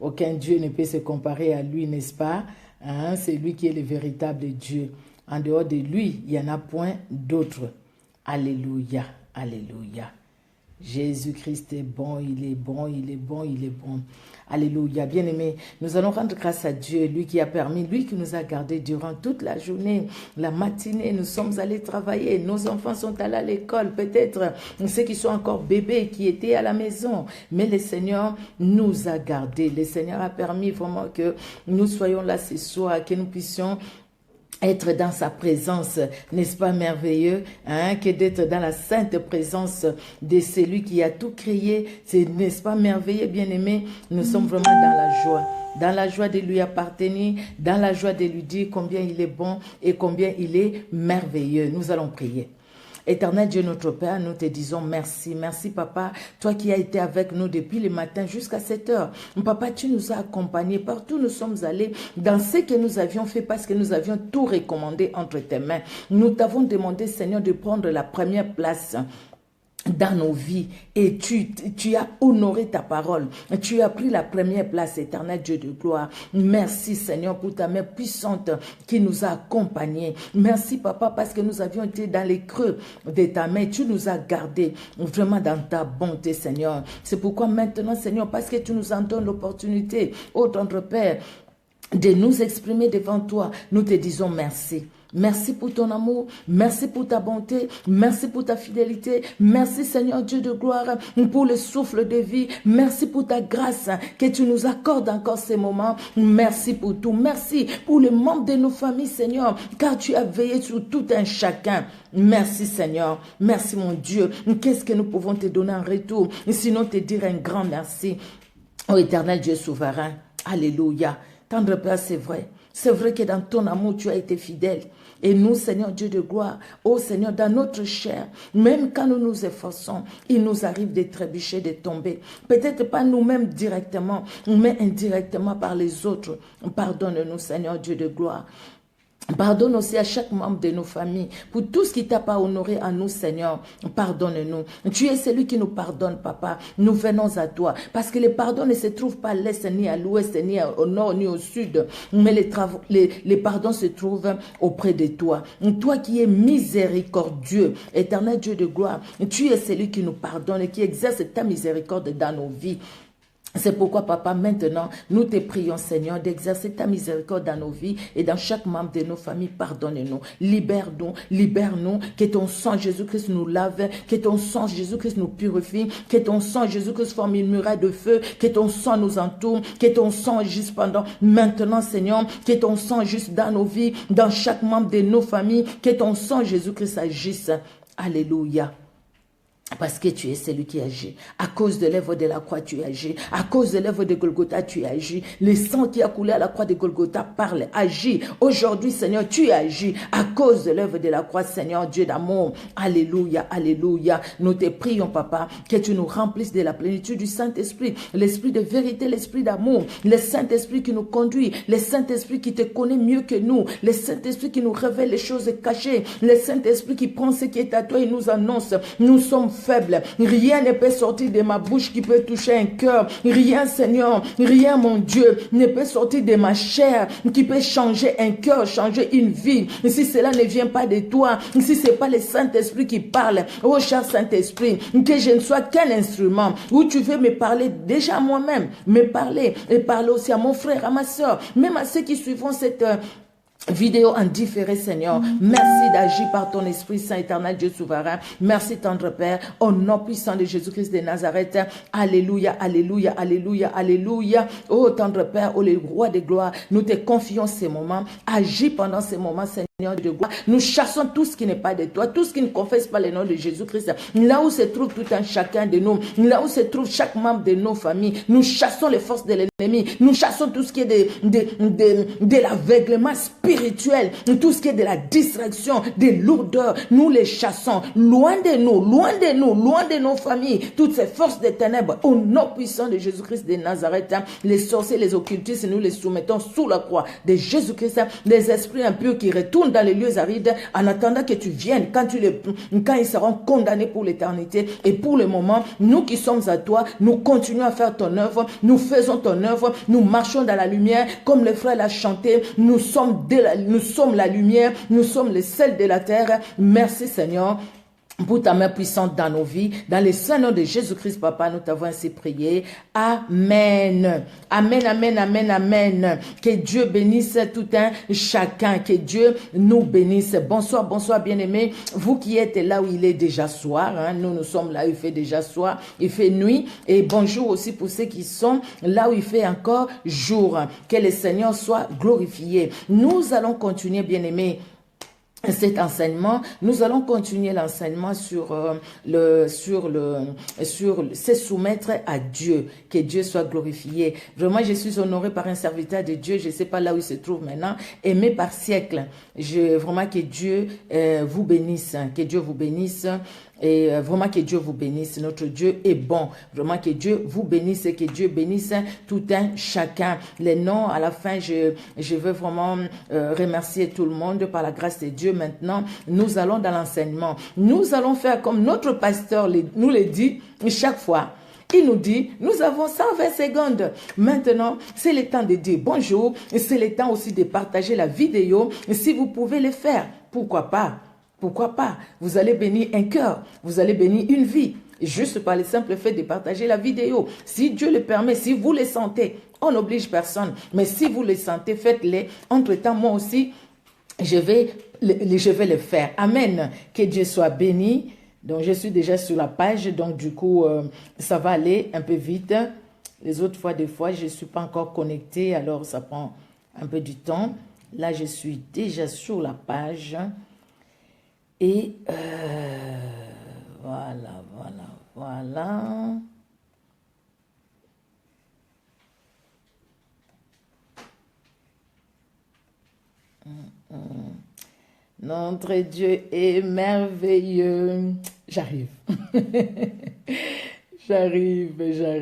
Aucun Dieu ne peut se comparer à lui, n'est-ce pas? Hein? C'est lui qui est le véritable Dieu. En dehors de lui, il n'y en a point d'autre. Alléluia, alléluia. Jésus-Christ est bon, il est bon, il est bon, il est bon. Alléluia. Bien-aimés, nous allons rendre grâce à Dieu, lui qui a permis, lui qui nous a gardés durant toute la journée, la matinée, nous sommes allés travailler, nos enfants sont allés à l'école, peut-être ceux qui sont encore bébés, qui étaient à la maison, mais le Seigneur nous a gardés. Le Seigneur a permis vraiment que nous soyons là ce soir, que nous puissions être dans sa présence, n'est-ce pas merveilleux, hein, que d'être dans la sainte présence de celui qui a tout créé, c'est, n'est-ce pas merveilleux, bien-aimé, nous sommes vraiment dans la joie de lui appartenir, dans la joie de lui dire combien il est bon et combien il est merveilleux. Nous allons prier. Éternel Dieu notre Père, nous te disons merci. Merci Papa, toi qui as été avec nous depuis le matin jusqu'à cette heure. Papa, tu nous as accompagnés partout, nous sommes allés dans ce que nous avions fait parce que nous avions tout recommandé entre tes mains. Nous t'avons demandé, Seigneur, de prendre la première place dans nos vies et tu as honoré ta parole. Tu as pris la première place, éternel Dieu de gloire. Merci Seigneur pour ta main puissante qui nous a accompagnés. Merci Papa parce que nous avions été dans les creux de ta main. Tu nous as gardés vraiment dans ta bonté Seigneur. C'est pourquoi maintenant Seigneur, parce que tu nous en donnes l'opportunité, ô tendre Père, de nous exprimer devant toi, nous te disons merci. Merci pour ton amour, merci pour ta bonté, merci pour ta fidélité, merci Seigneur Dieu de gloire pour le souffle de vie, merci pour ta grâce que tu nous accordes encore ces moments, merci pour tout, merci pour les membres de nos familles Seigneur, car tu as veillé sur tout un chacun. Merci Seigneur, merci mon Dieu, qu'est-ce que nous pouvons te donner en retour, sinon te dire un grand merci. Ô éternel Dieu souverain, alléluia, tendre Père c'est vrai. C'est vrai que dans ton amour, tu as été fidèle. Et nous, Seigneur Dieu de gloire, ô Seigneur, dans notre chair, même quand nous nous efforçons, il nous arrive de trébucher, de tomber. Peut-être pas nous-mêmes directement, mais indirectement par les autres. Pardonne-nous, Seigneur Dieu de gloire. Pardonne aussi à chaque membre de nos familles pour tout ce qui t'a pas honoré à nous, Seigneur. Pardonne-nous. Tu es celui qui nous pardonne, Papa. Nous venons à toi. Parce que les pardons ne se trouvent pas à l'est, ni à l'ouest, ni au nord, ni au sud. Mais les pardons se trouvent auprès de toi. Toi qui es miséricordieux, éternel Dieu de gloire, tu es celui qui nous pardonne et qui exerce ta miséricorde dans nos vies. C'est pourquoi, Papa, maintenant, nous te prions, Seigneur, d'exercer ta miséricorde dans nos vies et dans chaque membre de nos familles. Pardonne-nous, libère-nous, que ton sang, Jésus-Christ, nous lave, que ton sang, Jésus-Christ, nous purifie, que ton sang, Jésus-Christ, forme une muraille de feu, que ton sang nous entoure, que ton sang juste pendant, maintenant, Seigneur, que ton sang juste dans nos vies, dans chaque membre de nos familles, que ton sang, Jésus-Christ, agisse. Alléluia. Parce que tu es celui qui agit. À cause de l'œuvre de la croix, tu agis. À cause de l'œuvre de Golgotha, tu agis. Le sang qui a coulé à la croix de Golgotha parle, agit. Aujourd'hui, Seigneur, tu agis. À cause de l'œuvre de la croix, Seigneur, Dieu d'amour. Alléluia, alléluia. Nous te prions, Papa, que tu nous remplisses de la plénitude du Saint-Esprit. L'esprit de vérité, l'esprit d'amour. Le Saint-Esprit qui nous conduit. Le Saint-Esprit qui te connaît mieux que nous. Le Saint-Esprit qui nous révèle les choses cachées. Le Saint-Esprit qui prend ce qui est à toi et nous annonce. Nous sommes faible. Rien ne peut sortir de ma bouche qui peut toucher un cœur. Rien, Seigneur, rien, mon Dieu, ne peut sortir de ma chair qui peut changer un cœur, changer une vie. Si cela ne vient pas de toi, si ce n'est pas le Saint-Esprit qui parle, oh cher Saint-Esprit, que je ne sois qu'un instrument où tu veux me parler déjà moi-même, me parler et parler aussi à mon frère, à ma soeur, même à ceux qui suivront cette vidéo en différé, Seigneur. Merci d'agir par ton Esprit Saint éternel, Dieu souverain. Merci, tendre Père, au nom puissant de Jésus-Christ de Nazareth. Alléluia, alléluia, alléluia, alléluia. Oh, tendre Père, oh, le roi de gloire, nous te confions ces moments. Agis pendant ces moments, Seigneur de gloire. Nous chassons tout ce qui n'est pas de toi, tout ce qui ne confesse pas le nom de Jésus-Christ. Là où se trouve tout un chacun de nous, là où se trouve chaque membre de nos familles, nous chassons les forces de l'ennemi. Nous chassons tout ce qui est de l'aveuglement spirituel, tout ce qui est de la distraction, des lourdeurs, nous les chassons, loin de nous, loin de nous, loin de nos familles, toutes ces forces des ténèbres, au nom puissant de Jésus-Christ de Nazareth, les sorciers, les occultistes, nous les soumettons sous la croix de Jésus-Christ, les esprits impurs qui retournent retournent dans les lieux arides en attendant que tu viennes quand ils seront condamnés pour l'éternité. Et pour le moment, nous qui sommes à toi, nous continuons à faire ton œuvre, nous faisons ton œuvre, nous marchons dans la lumière, comme le frère l'a chanté, nous sommes la lumière, nous sommes les sels de la terre. Merci Seigneur pour ta main puissante dans nos vies. Dans le saint nom de Jésus-Christ, Papa, nous t'avons ainsi prié. Amen. Amen, amen, amen, amen. Que Dieu bénisse tout un chacun. Que Dieu nous bénisse. Bonsoir, bonsoir, bien-aimés. Vous qui êtes là où il est déjà soir. Nous sommes là où il fait déjà soir. Il fait nuit. Et bonjour aussi pour ceux qui sont là où il fait encore jour. Que le Seigneur soit glorifié. Nous allons continuer, bien-aimés, cet enseignement. Nous allons continuer l'enseignement sur se soumettre à Dieu, que Dieu soit glorifié. Vraiment, je suis honoré par un serviteur de Dieu, je ne sais pas là où il se trouve maintenant, aimé par siècle. Vraiment que Dieu vous bénisse, que Dieu vous bénisse. Et vraiment que Dieu vous bénisse. Notre Dieu est bon. Vraiment que Dieu vous bénisse et que Dieu bénisse tout un chacun. Les noms, à la fin, je veux vraiment remercier tout le monde par la grâce de Dieu. Maintenant, nous allons dans l'enseignement. Nous allons faire comme notre pasteur nous le dit chaque fois. Il nous dit, nous avons 120 secondes. Maintenant, c'est le temps de dire bonjour. C'est le temps aussi de partager la vidéo. Si vous pouvez le faire, pourquoi pas? Pourquoi pas? Vous allez bénir un cœur, vous allez bénir une vie, juste par le simple fait de partager la vidéo. Si Dieu le permet, si vous le sentez, on n'oblige personne. Mais si vous le sentez, faites-le. Entre-temps, moi aussi, je vais le faire. Amen. Que Dieu soit béni. Donc, je suis déjà sur la page, donc du coup, ça va aller un peu vite. Les autres fois, des fois, je ne suis pas encore connectée, alors ça prend un peu du temps. Là, je suis déjà sur la page. Et voilà. Notre Dieu est merveilleux. J'arrive. J'arrive.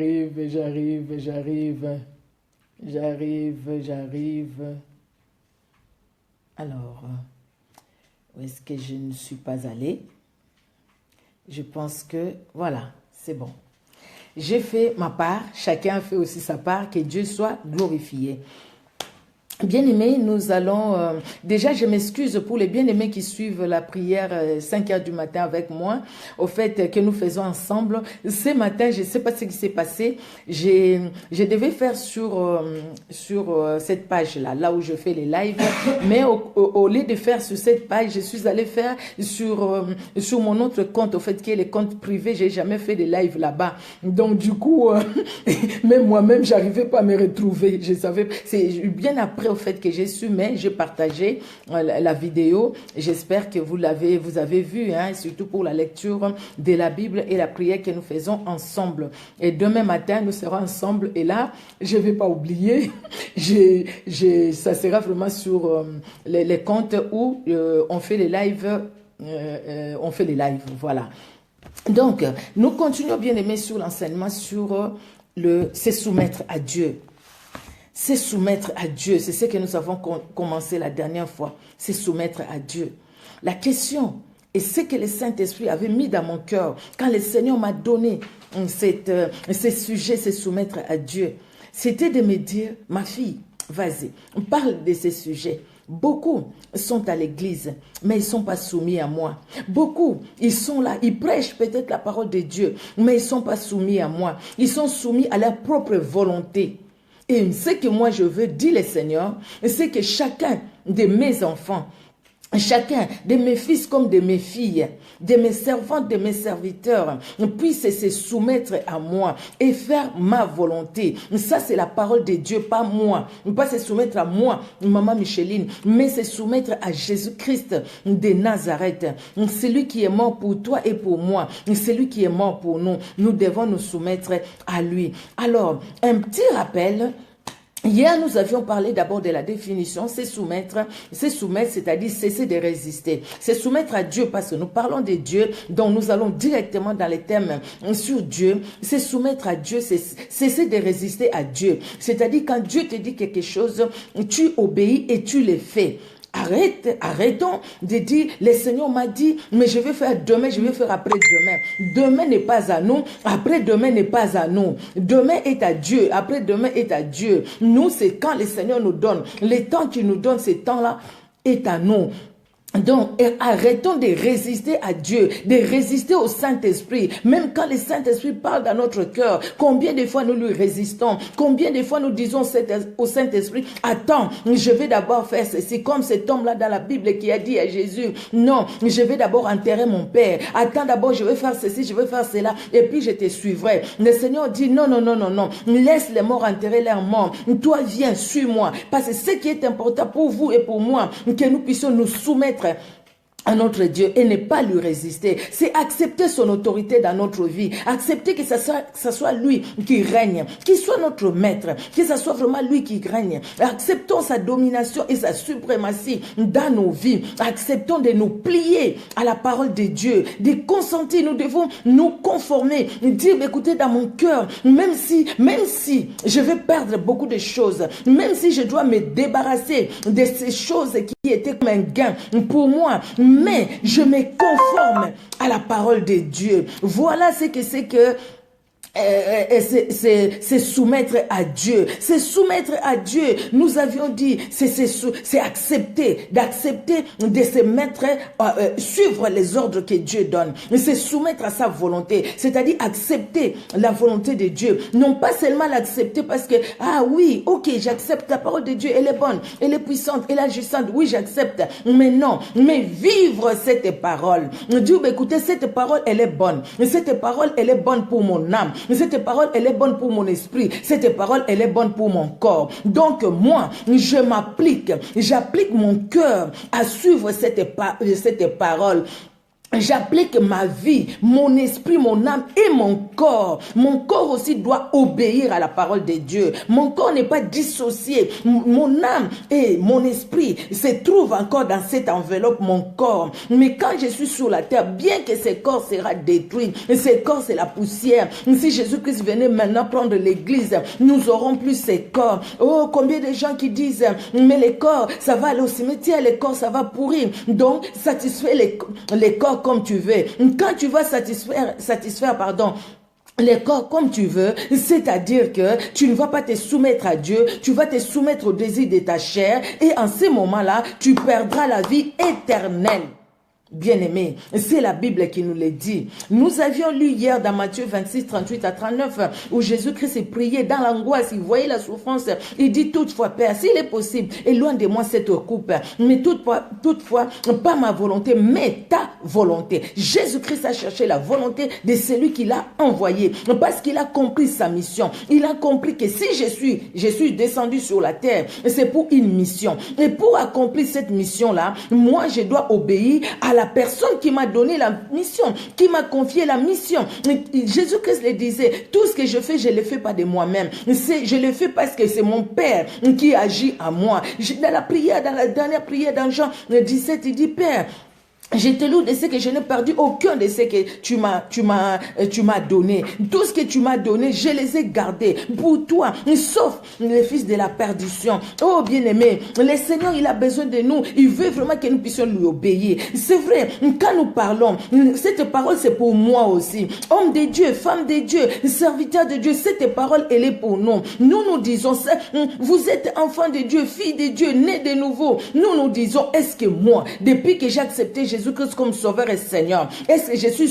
Alors, où est-ce que je ne suis pas allée? Je pense que, voilà, c'est bon. J'ai fait ma part, chacun a fait aussi sa part, que Dieu soit glorifié. Bien-aimés, nous allons... déjà, je m'excuse pour les bien-aimés qui suivent la prière 5 heures du matin avec moi, au fait que nous faisons ensemble. Ce matin, je ne sais pas ce qui s'est passé. Je devais faire sur cette page-là, là où je fais les lives. Mais au lieu de faire sur cette page, je suis allée faire sur mon autre compte, au fait qui est le compte privé. Je n'ai jamais fait de live là-bas. Donc, du coup, même moi-même, je n'arrivais pas à me retrouver. Je savais... C'est bien après au fait que j'ai su, mais j'ai partagé la vidéo. J'espère que vous avez vu, surtout pour la lecture de la Bible et la prière que nous faisons ensemble. Et demain matin, nous serons ensemble. Et là, je ne vais pas oublier, ça sera vraiment sur les comptes où on fait les lives. Voilà. Donc, nous continuons bien aimé sur l'enseignement sur se soumettre à Dieu. Se soumettre à Dieu, c'est ce que nous avons commencé la dernière fois. Se soumettre à Dieu. La question, et ce que le Saint-Esprit avait mis dans mon cœur, quand le Seigneur m'a donné ce sujet, se soumettre à Dieu, c'était de me dire, ma fille, vas-y, parle de ces sujets. Beaucoup sont à l'église, mais ils ne sont pas soumis à moi. Beaucoup, ils sont là, ils prêchent peut-être la parole de Dieu, mais ils ne sont pas soumis à moi. Ils sont soumis à leur propre volonté. Et ce que moi je veux, dit le Seigneur, c'est que chacun de mes enfants, chacun de mes fils comme de mes filles, de mes servantes, de mes serviteurs, puisse se soumettre à moi et faire ma volonté. Ça, c'est la parole de Dieu, pas moi. Pas se soumettre à moi, maman Micheline, mais se soumettre à Jésus-Christ de Nazareth. Celui qui est mort pour toi et pour moi. Celui qui est mort pour nous. Nous devons nous soumettre à lui. Alors, un petit rappel. Hier, nous avions parlé d'abord de la définition, se soumettre, c'est-à-dire cesser de résister. Se soumettre à Dieu, parce que nous parlons de Dieu, donc nous allons directement dans les thèmes sur Dieu. Se soumettre à Dieu, c'est cesser de résister à Dieu. C'est-à-dire quand Dieu te dit quelque chose, tu obéis et tu le fais. Arrêtons de dire, le Seigneur m'a dit, mais je vais faire demain, je vais faire après-demain. Demain n'est pas à nous, après-demain n'est pas à nous. Demain est à Dieu, après-demain est à Dieu. Nous, c'est quand le Seigneur nous donne. Le temps qu'il nous donne, ce temps-là est à nous. Donc, arrêtons de résister à Dieu, de résister au Saint-Esprit. Même quand le Saint-Esprit parle dans notre cœur, combien de fois nous lui résistons? Combien de fois nous disons au Saint-Esprit, attends, je vais d'abord faire ceci, comme cet homme-là dans la Bible qui a dit à Jésus, non, je vais d'abord enterrer mon père. Attends d'abord, je vais faire ceci, je vais faire cela, et puis je te suivrai. Le Seigneur dit, non, non, non, non, non, laisse les morts enterrer leurs morts. Toi, viens, suis-moi. Parce que ce qui est important pour vous et pour moi, que nous puissions nous soumettre à notre Dieu et ne pas lui résister. C'est accepter son autorité dans notre vie. Accepter que ça soit lui qui règne, qu'il soit notre maître, que ça soit vraiment lui qui règne. Acceptons sa domination et sa suprématie dans nos vies. Acceptons de nous plier à la parole de Dieu, de consentir. Nous devons nous conformer, dire, écoutez, dans mon cœur, même si je vais perdre beaucoup de choses, même si je dois me débarrasser de ces choses qui étaient comme un gain pour moi, mais je me conforme à la parole de Dieu. Voilà ce que c'est que c'est soumettre à Dieu. C'est soumettre à Dieu. Nous avions dit, c'est accepter, d'accepter de se mettre, suivre les ordres que Dieu donne. C'est soumettre à sa volonté. C'est-à-dire accepter la volonté de Dieu. Non pas seulement l'accepter parce que, ah oui, ok, j'accepte la parole de Dieu, elle est bonne, elle est puissante, elle est agissante. Oui, j'accepte. Mais non, mais vivre cette parole. Dieu, écoutez, cette parole, elle est bonne. Cette parole, elle est bonne pour mon âme. Cette parole, elle est bonne pour mon esprit. Cette parole, elle est bonne pour mon corps. Donc, moi, j'applique mon cœur à suivre cette parole. J'applique ma vie, mon esprit, mon âme et mon corps. Mon corps aussi doit obéir à la parole de Dieu. Mon corps n'est pas dissocié. Mon âme et mon esprit se trouvent encore dans cette enveloppe, mon corps. Mais quand je suis sur la terre, bien que ce corps sera détruit, ce corps c'est la poussière. Si Jésus-Christ venait maintenant prendre l'église, nous aurons plus ces corps. Oh, combien de gens qui disent, mais les corps, ça va aller au cimetière, les corps, ça va pourrir. Donc, satisfais les corps comme tu veux. Quand tu vas satisfaire, les corps comme tu veux, c'est-à-dire que tu ne vas pas te soumettre à Dieu, tu vas te soumettre au désir de ta chair et en ce moment-là, tu perdras la vie éternelle. Bien-aimés, c'est la Bible qui nous le dit. Nous avions lu hier dans Matthieu 26, 38 à 39, où Jésus-Christ priait dans l'angoisse, il voyait la souffrance, il dit toutefois, Père, s'il est possible, éloigne de moi cette coupe, mais toutefois, pas ma volonté, mais ta volonté. Jésus-Christ a cherché la volonté de celui qui l'a envoyé, parce qu'il a compris sa mission. Il a compris que si je suis descendu sur la terre, c'est pour une mission. Et pour accomplir cette mission-là, moi, je dois obéir à la personne qui m'a donné la mission, qui m'a confié la mission. Jésus-Christ le disait, tout ce que je fais, je ne le fais pas de moi-même. Je le fais parce que c'est mon Père qui agit à moi. Dans la dernière prière dans Jean 17, il dit, Père, je te loue de ce que je n'ai perdu aucun de ce que tu m'as donné. Tout ce que tu m'as donné, je les ai gardés pour toi, sauf les fils de la perdition. Oh bien-aimé, le Seigneur, il a besoin de nous. Il veut vraiment que nous puissions lui obéir. C'est vrai, quand nous parlons, cette parole, c'est pour moi aussi. Homme de Dieu, femme de Dieu, serviteur de Dieu, cette parole, elle est pour nous. Nous disons, vous êtes enfant de Dieu, fille de Dieu, né de nouveau. Nous disons, est-ce que moi, depuis que j'ai accepté Jésus-Christ comme sauveur et Seigneur, est-ce que je suis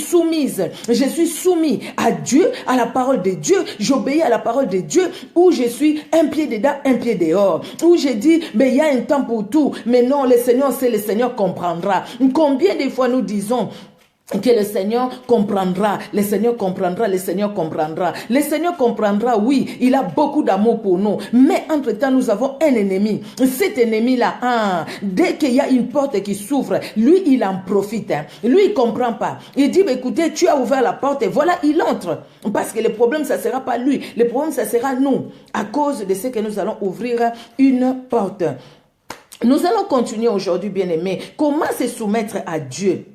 soumis à Dieu, à la parole de Dieu, j'obéis à la parole de Dieu, ou je suis un pied dedans, un pied dehors, où je dis, mais il y a un temps pour tout, mais non, le Seigneur sait, le Seigneur comprendra. Combien de fois nous disons que le Seigneur comprendra, le Seigneur comprendra, le Seigneur comprendra. Le Seigneur comprendra, oui, il a beaucoup d'amour pour nous. Mais entre-temps, nous avons un ennemi. Cet ennemi-là, dès qu'il y a une porte qui s'ouvre, lui, il en profite. Lui, il comprend pas. Il dit, écoutez, tu as ouvert la porte et voilà, il entre. Parce que le problème, ça sera pas lui. Le problème, ça sera nous. À cause de ce que nous allons ouvrir une porte. Nous allons continuer aujourd'hui, bien-aimés. Comment se soumettre à Dieu?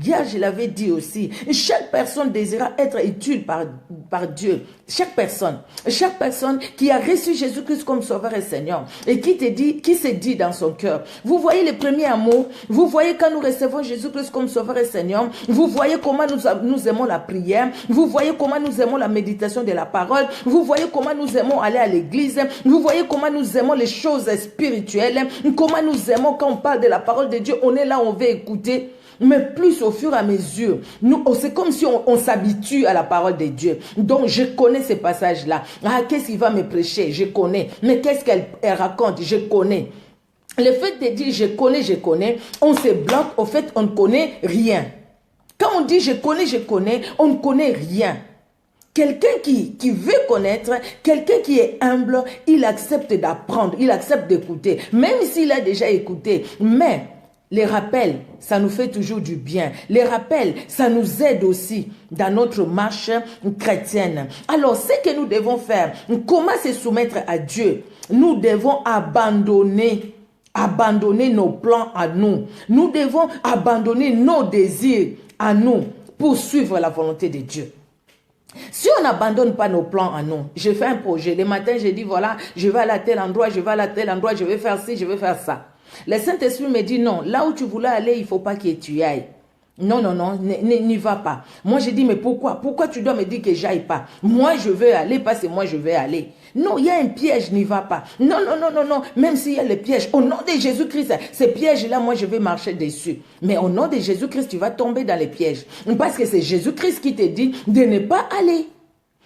Hier, je l'avais dit aussi, chaque personne désira être utile par Dieu. Chaque personne qui a reçu Jésus-Christ comme Sauveur et Seigneur et qui se dit dans son cœur. Vous voyez le premier amour, vous voyez quand nous recevons Jésus-Christ comme Sauveur et Seigneur, vous voyez comment nous aimons la prière, vous voyez comment nous aimons la méditation de la parole, vous voyez comment nous aimons aller à l'église, vous voyez comment nous aimons les choses spirituelles, comment nous aimons quand on parle de la parole de Dieu, on est là, on veut écouter. Mais plus au fur et à mesure, c'est comme si on s'habitue à la parole de Dieu. Donc, je connais ces passages-là. Ah, qu'est-ce qu'il va me prêcher? Je connais. Mais qu'est-ce qu'elle raconte? Je connais. Le fait de dire je connais, on se bloque. Au fait, on ne connaît rien. Quand on dit je connais, on ne connaît rien. Quelqu'un qui veut connaître, quelqu'un qui est humble, il accepte d'apprendre, il accepte d'écouter. Même s'il a déjà écouté. Mais les rappels, ça nous fait toujours du bien. Les rappels, ça nous aide aussi dans notre marche chrétienne. Alors, ce que nous devons faire, comment se soumettre à Dieu? Nous devons abandonner nos plans à nous. Nous devons abandonner nos désirs à nous pour suivre la volonté de Dieu. Si on n'abandonne pas nos plans à nous, je fais un projet. Le matin, je dis, voilà, je vais aller à tel endroit, je vais aller à tel endroit, je vais faire ci, je vais faire ça. Le Saint-Esprit me dit non, là où tu voulais aller, il ne faut pas que tu y ailles. Non, n'y va pas. Moi, je dis, mais pourquoi? Pourquoi tu dois me dire que j'aille pas? Moi, je veux aller parce que moi, je vais aller. Non, il y a un piège, n'y va pas. Non. Même s'il y a le piège, au nom de Jésus-Christ, ces pièges-là, moi, je vais marcher dessus. Mais au nom de Jésus-Christ, tu vas tomber dans les pièges. Parce que c'est Jésus-Christ qui te dit de ne pas aller.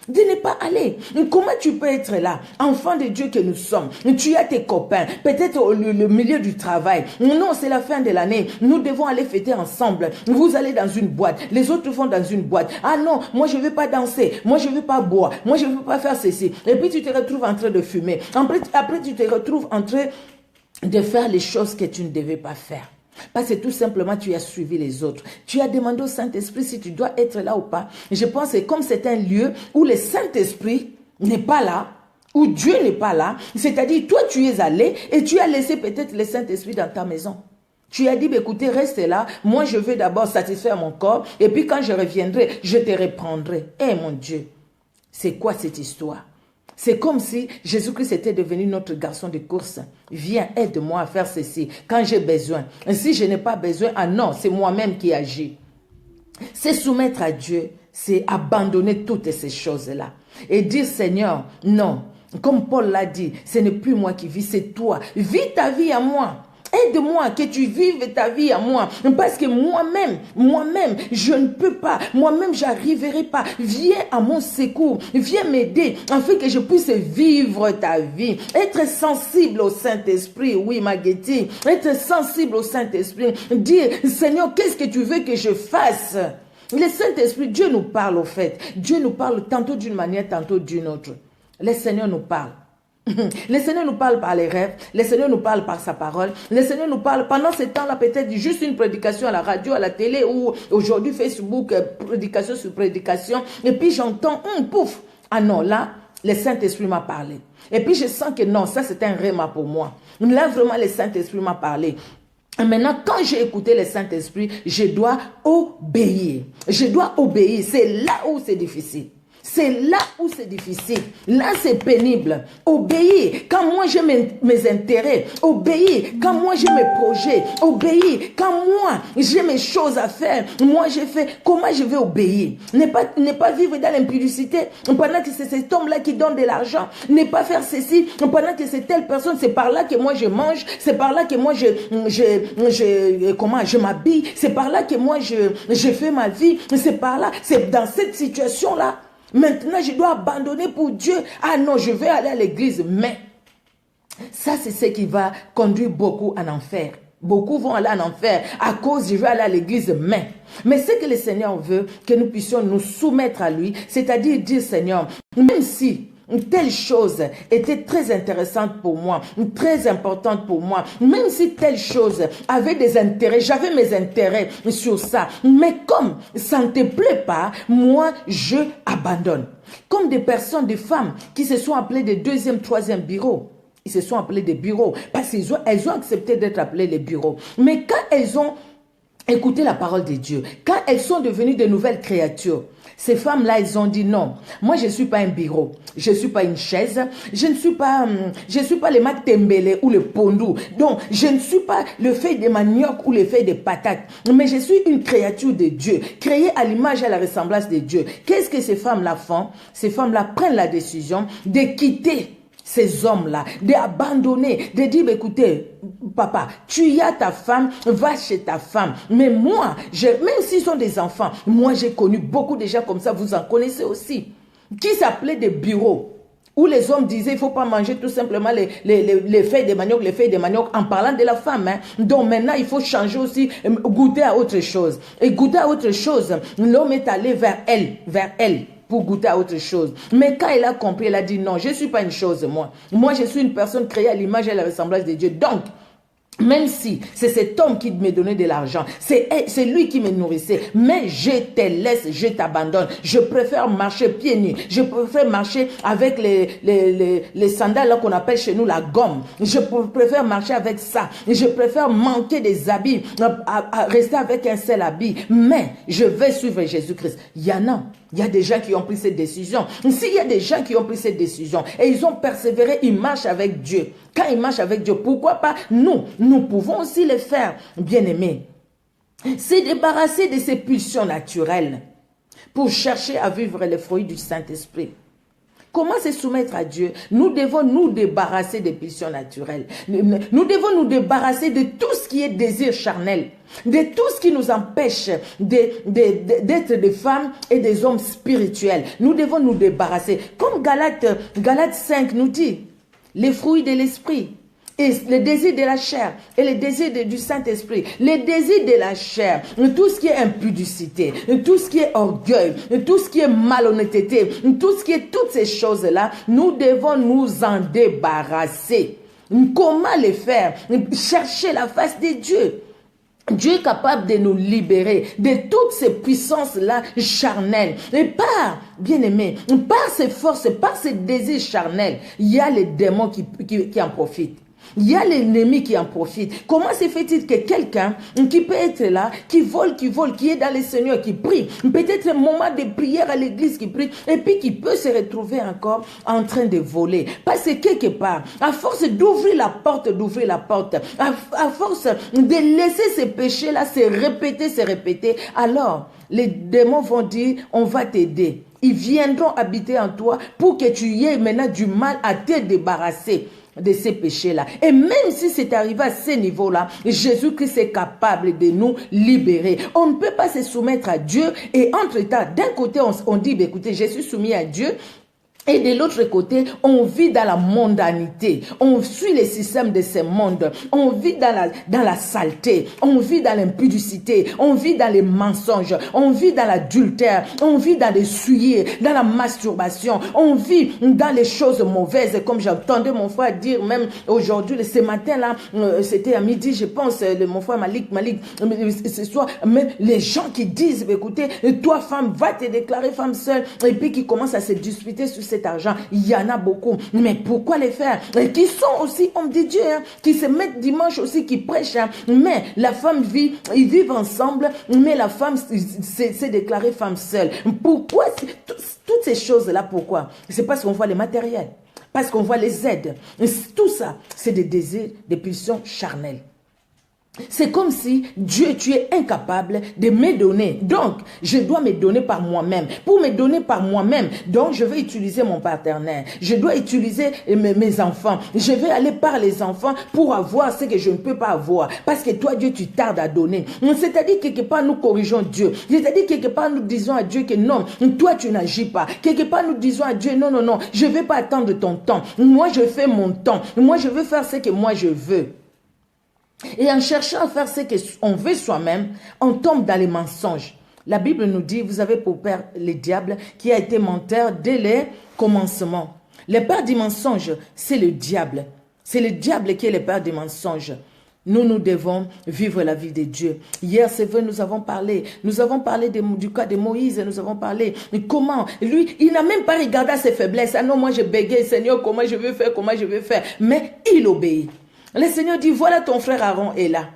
De ne pas aller. Comment tu peux être là, enfant de Dieu que nous sommes? Tu as tes copains, peut-être au milieu du travail. Non, c'est la fin de l'année. Nous devons aller fêter ensemble. Vous allez dans une boîte, les autres vont dans une boîte. Ah non, moi je ne veux pas danser, moi je ne veux pas boire, moi je ne veux pas faire ceci. Et puis tu te retrouves en train de fumer. Après tu te retrouves en train de faire les choses que tu ne devais pas faire. Parce que tout simplement, tu as suivi les autres. Tu as demandé au Saint-Esprit si tu dois être là ou pas. Je pense que comme c'est un lieu où le Saint-Esprit n'est pas là, où Dieu n'est pas là, c'est-à-dire toi tu es allé et tu as laissé peut-être le Saint-Esprit dans ta maison. Tu as dit, écoutez, reste là, moi je veux d'abord satisfaire mon corps et puis quand je reviendrai, je te reprendrai. Eh mon Dieu, c'est quoi cette histoire? C'est comme si Jésus-Christ était devenu notre garçon de course. Viens, aide-moi à faire ceci quand j'ai besoin. Et si je n'ai pas besoin, ah non, c'est moi-même qui agis. C'est soumettre à Dieu, c'est abandonner toutes ces choses-là. Et dire, Seigneur, non, comme Paul l'a dit, ce n'est plus moi qui vis, c'est toi. Vis ta vie à moi. Aide-moi que tu vives ta vie à moi. Parce que moi-même, je ne peux pas. Moi-même, j'arriverai pas. Viens à mon secours. Viens m'aider afin que je puisse vivre ta vie. Être sensible au Saint-Esprit. Oui, Maguetti. Être sensible au Saint-Esprit. Dire, Seigneur, qu'est-ce que tu veux que je fasse? Le Saint-Esprit, Dieu nous parle au fait. Dieu nous parle tantôt d'une manière, tantôt d'une autre. Le Seigneur nous parle. Le Seigneur nous parle par les rêves, le Seigneur nous parle par sa parole, le Seigneur nous parle pendant ce temps-là, peut-être juste une prédication à la radio, à la télé ou aujourd'hui Facebook, prédication sur prédication, et puis j'entends, pouf, ah non, là, le Saint-Esprit m'a parlé. Et puis je sens que non, ça c'est un réma pour moi. Là vraiment le Saint-Esprit m'a parlé. Et maintenant, quand j'ai écouté le Saint-Esprit, je dois obéir. Je dois obéir, c'est là où c'est difficile. C'est là où c'est difficile. Là, c'est pénible. Obéir quand moi j'ai mes intérêts. Obéir quand moi j'ai mes projets. Obéir quand moi j'ai mes choses à faire. Moi, j'ai fait. Comment je vais obéir? Ne pas vivre dans l'impudicité pendant que c'est cet homme-là qui donne de l'argent. Ne pas faire ceci pendant que c'est telle personne. C'est par là que moi je mange. C'est par là que moi je m'habille. C'est par là que moi je fais ma vie. C'est par là. C'est dans cette situation-là. Maintenant, je dois abandonner pour Dieu. Ah non, je vais aller à l'église. Mais ça, c'est ce qui va conduire beaucoup en enfer. Beaucoup vont aller en enfer à cause je vais aller à l'église. Mais ce que le Seigneur veut, que nous puissions nous soumettre à lui, c'est-à-dire dire Seigneur, même si telle chose était très intéressante pour moi, très importante pour moi, même si telle chose avait des intérêts, j'avais mes intérêts sur ça, mais comme ça ne te plaît pas, moi je abandonne. Comme des personnes, des femmes qui se sont appelées des deuxième, troisième bureaux. Ils se sont appelés des bureaux parce qu'elles ont accepté d'être appelées les bureaux. Mais quand elles ont Écoutez la parole de Dieu. Quand elles sont devenues de nouvelles créatures, ces femmes-là, elles ont dit non. Moi, je ne suis pas un bureau. Je ne suis pas une chaise. Je ne suis pas le matembele ou le pondou. Donc, je ne suis pas le feuille de manioc ou le feuille de patate. Mais je suis une créature de Dieu, créée à l'image et à la ressemblance de Dieu. Qu'est-ce que ces femmes-là font? Ces femmes-là prennent la décision de quitter ces hommes-là, d'abandonner, de dire, écoutez, papa, tu as ta femme, va chez ta femme. Mais moi, même s'ils sont des enfants, moi j'ai connu beaucoup de gens comme ça, vous en connaissez aussi, qui s'appelaient des bureaux, où les hommes disaient, il ne faut pas manger tout simplement les feuilles de manioc, en parlant de la femme. Hein. Donc maintenant, il faut changer aussi, goûter à autre chose. Et goûter à autre chose, l'homme est allé vers elle. Pour goûter à autre chose. Mais quand elle a compris, elle a dit non, je ne suis pas une chose, moi. Moi, je suis une personne créée à l'image et à la ressemblance de Dieu. Donc, même si c'est cet homme qui me donnait de l'argent, c'est lui qui me nourrissait, mais je te laisse, je t'abandonne. Je préfère marcher pieds nus. Je préfère marcher avec les sandales qu'on appelle chez nous la gomme. Je préfère marcher avec ça. Je préfère manquer des habits, à rester avec un seul habit. Mais je vais suivre Jésus-Christ. Il y a des gens qui ont pris cette décision. S'il y a des gens qui ont pris cette décision et ils ont persévéré, ils marchent avec Dieu. Quand ils marchent avec Dieu, pourquoi pas nous pouvons aussi le faire, bien-aimés. C'est débarrasser de ces pulsions naturelles pour chercher à vivre les fruits du Saint-Esprit. Comment se soumettre à Dieu? Nous devons nous débarrasser des pulsions naturelles. Nous devons nous débarrasser de tout ce qui est désir charnel, de tout ce qui nous empêche d'être des femmes et des hommes spirituels. Nous devons nous débarrasser. Comme Galates 5 nous dit, les fruits de l'esprit. Et les désirs de la chair et les désirs du Saint-Esprit, les désirs de la chair, tout ce qui est impudicité, tout ce qui est orgueil, tout ce qui est malhonnêteté, tout ce qui est toutes ces choses-là, nous devons nous en débarrasser. Comment les faire? Chercher la face de Dieu. Dieu est capable de nous libérer de toutes ces puissances-là charnelles. Et par, bien-aimé, par ces forces, par ces désirs charnels, il y a les démons qui en profitent. Il y a l'ennemi qui en profite. Comment se fait-il que quelqu'un qui peut être là, qui vole, qui est dans le Seigneur, qui prie, peut-être un moment de prière à l'église qui prie, et puis qui peut se retrouver encore en train de voler? Parce que quelque part, à force d'ouvrir la porte, à force de laisser ces péchés-là se répéter, alors les démons vont dire, on va t'aider. Ils viendront habiter en toi pour que tu aies maintenant du mal à te débarrasser de ces péchés-là. Et même si c'est arrivé à ce niveau-là, Jésus-Christ est capable de nous libérer. On ne peut pas se soumettre à Dieu et entre-temps, d'un côté, on dit, écoutez, je suis soumis à Dieu. Et de l'autre côté, on vit dans la mondanité. On suit les systèmes de ce monde. On vit dans la saleté. On vit dans l'impudicité. On vit dans les mensonges. On vit dans l'adultère. On vit dans les souillés, dans la masturbation. On vit dans les choses mauvaises. Comme j'entendais mon frère dire même aujourd'hui, ce matin-là, c'était à midi, je pense, mon frère Malik, ce soir, même les gens qui disent, écoutez, toi femme, va te déclarer femme seule. Et puis qui commencent à se disputer sur cet argent. Il y en a beaucoup. Mais pourquoi les faire? Et qui sont aussi hommes de Dieu, hein, qui se mettent dimanche aussi, qui prêchent. Hein. Mais la femme vit, ils vivent ensemble, mais la femme s'est déclarée femme seule. Pourquoi? Toutes ces choses-là, pourquoi? C'est parce qu'on voit les matériels, parce qu'on voit les aides. Tout ça, c'est des désirs, des pulsions charnelles. C'est comme si Dieu, tu es incapable de me donner. Donc, je dois me donner par moi-même. Pour me donner par moi-même, donc je vais utiliser mon partenaire. Je dois utiliser mes enfants. Je vais aller par les enfants pour avoir ce que je ne peux pas avoir. Parce que toi, Dieu, tu tardes à donner. C'est-à-dire, quelque part, nous corrigeons Dieu. C'est-à-dire, quelque part, nous disons à Dieu que non, toi, tu n'agis pas. Quelque part, nous disons à Dieu, non, je ne vais pas attendre ton temps. Moi, je fais mon temps. Moi, je veux faire ce que moi, je veux. Et en cherchant à faire ce qu'on veut soi-même, on tombe dans les mensonges. La Bible nous dit, vous avez pour père le diable qui a été menteur dès les commencements. Le père du mensonge, c'est le diable. C'est le diable qui est le père du mensonge. Nous devons vivre la vie de Dieu. Hier, c'est vrai, nous avons parlé du cas de Moïse, nous avons parlé de comment, lui, il n'a même pas regardé à ses faiblesses. Ah non, moi je bégaye, Seigneur, comment je vais faire, mais il obéit. Le Seigneur dit, voilà ton frère Aaron est là.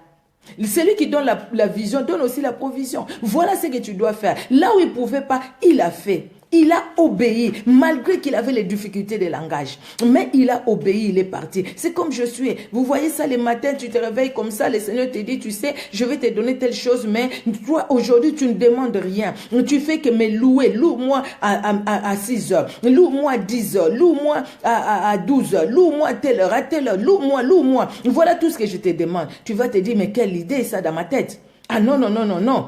Celui qui donne la vision donne aussi la provision. Voilà ce que tu dois faire. Là où il ne pouvait pas, il a fait. Il a obéi, malgré qu'il avait les difficultés de langage. Mais il a obéi, il est parti. C'est comme je suis. Vous voyez ça les matins, tu te réveilles comme ça, le Seigneur te dit, tu sais, je vais te donner telle chose, mais toi, aujourd'hui, tu ne demandes rien. Tu fais que me louer. Loue-moi à 6 heures. Loue-moi à 10 heures. Loue-moi à 12 heures. Loue-moi à telle heure. Loue-moi. Voilà tout ce que je te demande. Tu vas te dire, mais quelle idée ça dans ma tête? Ah non, non, non, non, non.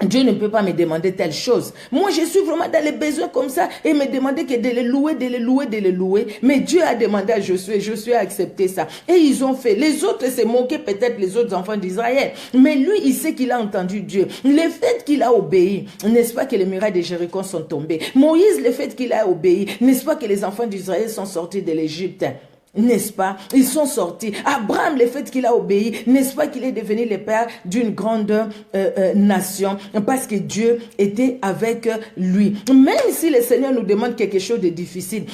Dieu ne peut pas me demander telle chose. Moi, je suis vraiment dans les besoins comme ça et me demander que de les louer. Mais Dieu a demandé à Josué a accepté ça. Et ils ont fait. Les autres se moquaient peut-être les autres enfants d'Israël. Mais lui, il sait qu'il a entendu Dieu. Le fait qu'il a obéi, n'est-ce pas que les murailles de Jéricho sont tombées? Moïse, le fait qu'il a obéi, n'est-ce pas que les enfants d'Israël sont sortis de l'Égypte? N'est-ce pas? Ils sont sortis. Abraham, le fait qu'il a obéi, n'est-ce pas qu'il est devenu le père d'une grande nation parce que Dieu était avec lui. Même si le Seigneur nous demande quelque chose de difficile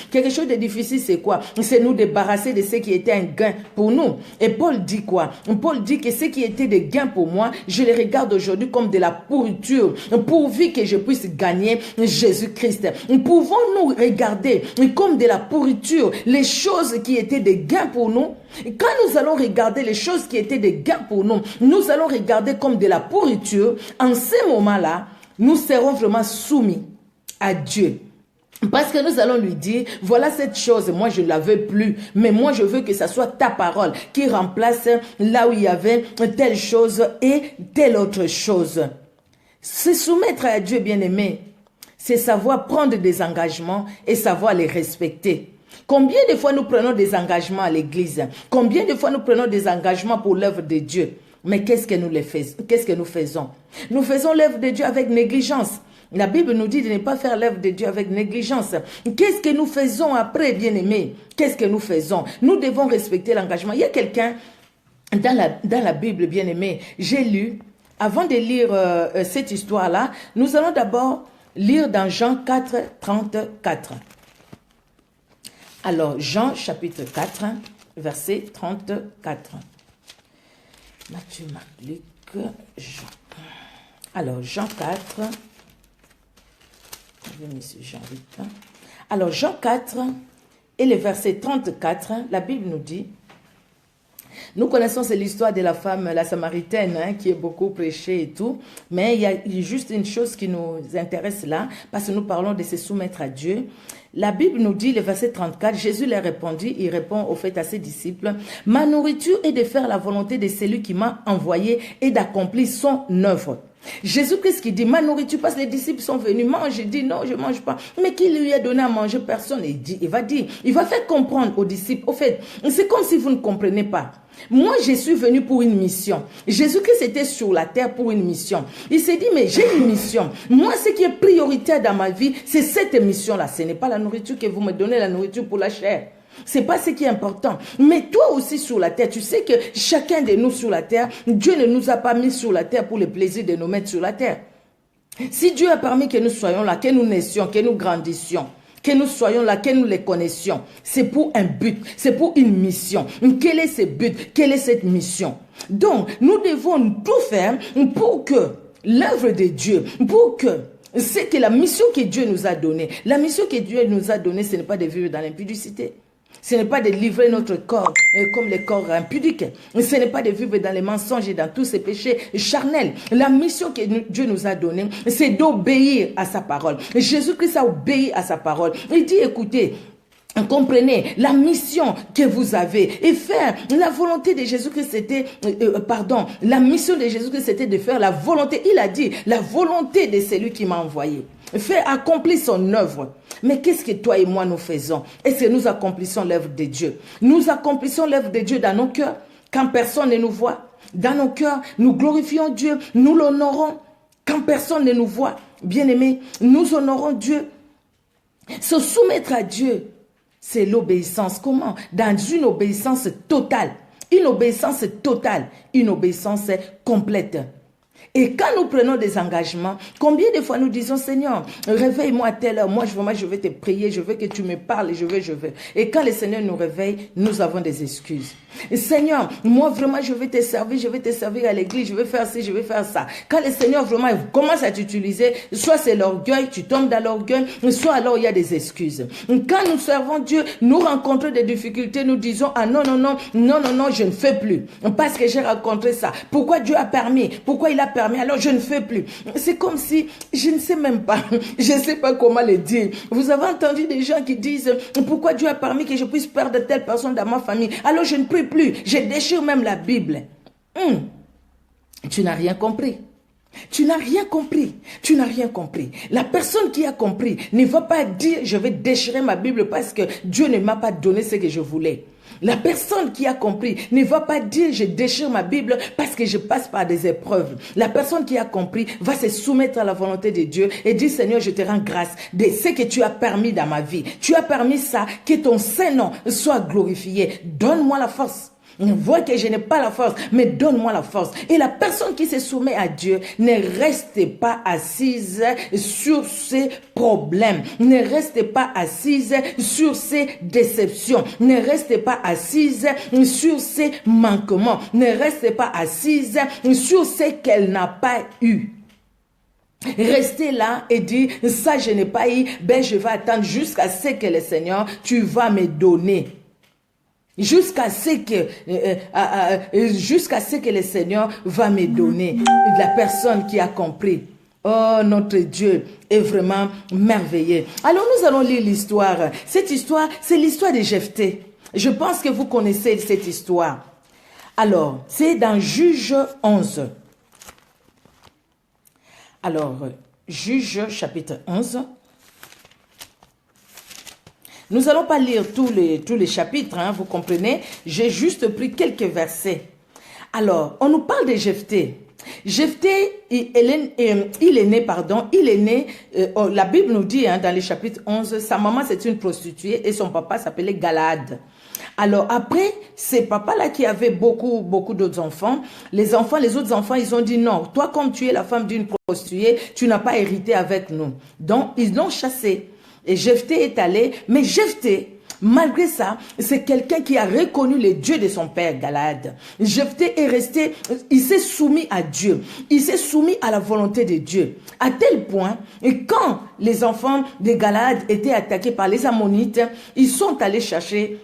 c'est quoi? C'est nous débarrasser de ce qui était un gain pour nous. Et Paul dit quoi? Paul dit que ce qui était des gains pour moi, je les regarde aujourd'hui comme de la pourriture, pourvu que je puisse gagner Jésus-Christ. Pouvons-nous regarder comme de la pourriture les choses qui étaient des gains pour nous? Quand nous allons regarder les choses qui étaient des gains pour nous, nous allons regarder comme de la pourriture. En ce moment-là, nous serons vraiment soumis à Dieu. Parce que nous allons lui dire, voilà cette chose, moi je ne la veux plus, mais moi je veux que ça soit ta parole qui remplace là où il y avait telle chose et telle autre chose. Se soumettre à Dieu, bien-aimé, c'est savoir prendre des engagements et savoir les respecter. Combien de fois nous prenons des engagements à l'église? Combien de fois nous prenons des engagements pour l'œuvre de Dieu? Mais qu'est-ce que nous faisons? Nous faisons l'œuvre de Dieu avec négligence. La Bible nous dit de ne pas faire l'œuvre de Dieu avec négligence. Qu'est-ce que nous faisons après, bien-aimés? Qu'est-ce que nous faisons? Nous devons respecter l'engagement. Il y a quelqu'un dans la Bible, bien-aimé, j'ai lu, avant de lire cette histoire-là, nous allons d'abord lire dans Jean 4, 34. Alors, Jean chapitre 4, verset 34. Matthieu, Marc, Luc, Jean. Alors, Jean 4. Je vais mettre Jean 8. Alors, Jean 4 et le verset 34, la Bible nous dit, nous connaissons, c'est l'histoire de la femme, la Samaritaine, qui est beaucoup prêchée et tout, mais il y a juste une chose qui nous intéresse là, parce que nous parlons de se soumettre à Dieu. La Bible nous dit, le verset 34, Jésus leur répondit, il répond au fait à ses disciples, « Ma nourriture est de faire la volonté de celui qui m'a envoyé et d'accomplir son œuvre. » Jésus-Christ qui dit, ma nourriture, parce que les disciples sont venus, mange, il dit, non, je ne mange pas. Mais qui lui a donné à manger? Personne. Il va faire comprendre aux disciples, au fait, c'est comme si vous ne comprenez pas. Moi, je suis venu pour une mission. Jésus-Christ était sur la terre pour une mission. Il s'est dit, mais j'ai une mission. Moi, ce qui est prioritaire dans ma vie, c'est cette mission-là. Ce n'est pas la nourriture que vous me donnez, la nourriture pour la chair. C'est pas ce qui est important. Mais toi aussi sur la terre, tu sais que chacun de nous sur la terre, Dieu ne nous a pas mis sur la terre pour le plaisir de nous mettre sur la terre. Si Dieu a permis que nous soyons là, que nous naissions, que nous grandissions, que nous soyons là, que nous les connaissions, c'est pour un but, c'est pour une mission. Quel est ce but? Quelle est cette mission? Donc, nous devons tout faire pour que l'œuvre de Dieu, pour que c'est que la mission que Dieu nous a donnée, la mission que Dieu nous a donnée, ce n'est pas de vivre dans l'impudicité. Ce n'est pas de livrer notre corps comme les corps impudiques. Ce n'est pas de vivre dans les mensonges et dans tous ces péchés charnels. La mission que Dieu nous a donnée, c'est d'obéir à sa parole. Jésus-Christ a obéi à sa parole. Il dit, écoutez, comprenez la mission que vous avez et faire la volonté de Jésus-Christ, c'était, la mission de Jésus-Christ, c'était de faire la volonté. Il a dit, la volonté de celui qui m'a envoyé. Faire accomplir son œuvre. Mais qu'est-ce que toi et moi nous faisons? Est-ce que nous accomplissons l'œuvre de Dieu? Nous accomplissons l'œuvre de Dieu dans nos cœurs, quand personne ne nous voit. Dans nos cœurs, nous glorifions Dieu, nous l'honorons, quand personne ne nous voit. Bien-aimés, nous honorons Dieu. Se soumettre à Dieu, c'est l'obéissance. Comment? Dans une obéissance totale. Une obéissance totale. Une obéissance complète. Et quand nous prenons des engagements, combien de fois nous disons, Seigneur, réveille-moi à telle heure, moi je vais te prier, je veux que tu me parles, je veux. Et quand le Seigneur nous réveille, nous avons des excuses. Et Seigneur, moi vraiment je vais te servir à l'église, je vais faire ci, je vais faire ça. Quand le Seigneur vraiment commence à t'utiliser, soit c'est l'orgueil, tu tombes dans l'orgueil, soit alors il y a des excuses. Quand nous servons Dieu, nous rencontrons des difficultés, nous disons, ah non, je ne fais plus. Parce que j'ai rencontré ça. Pourquoi Dieu a permis? Pourquoi il a permis? Alors je ne fais plus. C'est comme si, je ne sais même pas, je ne sais pas comment le dire. Vous avez entendu des gens qui disent, pourquoi Dieu a permis que je puisse perdre telle personne dans ma famille? Alors je ne prie plus, je déchire même la Bible. Tu n'as rien compris. Tu n'as rien compris. Tu n'as rien compris. La personne qui a compris ne va pas dire, je vais déchirer ma Bible parce que Dieu ne m'a pas donné ce que je voulais. La personne qui a compris ne va pas dire je déchire ma Bible parce que je passe par des épreuves. La personne qui a compris va se soumettre à la volonté de Dieu et dire Seigneur, je te rends grâce de ce que tu as permis dans ma vie. Tu as permis ça, que ton Saint-Nom soit glorifié. Donne-moi la force. Vois que je n'ai pas la force, mais donne-moi la force. Et la personne qui se soumet à Dieu ne reste pas assise sur ses problèmes, ne reste pas assise sur ses déceptions, ne reste pas assise sur ses manquements, ne reste pas assise sur ce qu'elle n'a pas eu. Rester là et dire, ça je n'ai pas eu, ben je vais attendre jusqu'à ce que le Seigneur, tu vas me donner. Jusqu'à ce que le Seigneur va me donner. La personne qui a compris. Oh, notre Dieu est vraiment merveilleux. Alors nous allons lire l'histoire. Cette histoire, c'est l'histoire de Jephthé. Je pense que vous connaissez cette histoire. Alors, c'est dans Juge 11. Alors, Juge chapitre 11. Nous n'allons pas lire tous les chapitres, hein, vous comprenez. J'ai juste pris quelques versets. Alors, on nous parle de Jephthé. Jephthé, il est né, la Bible nous dit hein, dans le chapitre 11, sa maman c'est une prostituée et son papa s'appelait Galaad. Alors après, c'est papa-là qui avait beaucoup d'autres enfants. Les autres enfants, ils ont dit non, toi comme tu es la femme d'une prostituée, tu n'as pas hérité avec nous. Donc, ils l'ont chassé. Et Jephthé est allé, mais Jephthé, malgré ça, c'est quelqu'un qui a reconnu le Dieu de son père Galaad. Jephthé est resté, il s'est soumis à Dieu, il s'est soumis à la volonté de Dieu, à tel point, et quand les enfants de Galaad étaient attaqués par les Ammonites, ils sont allés chercher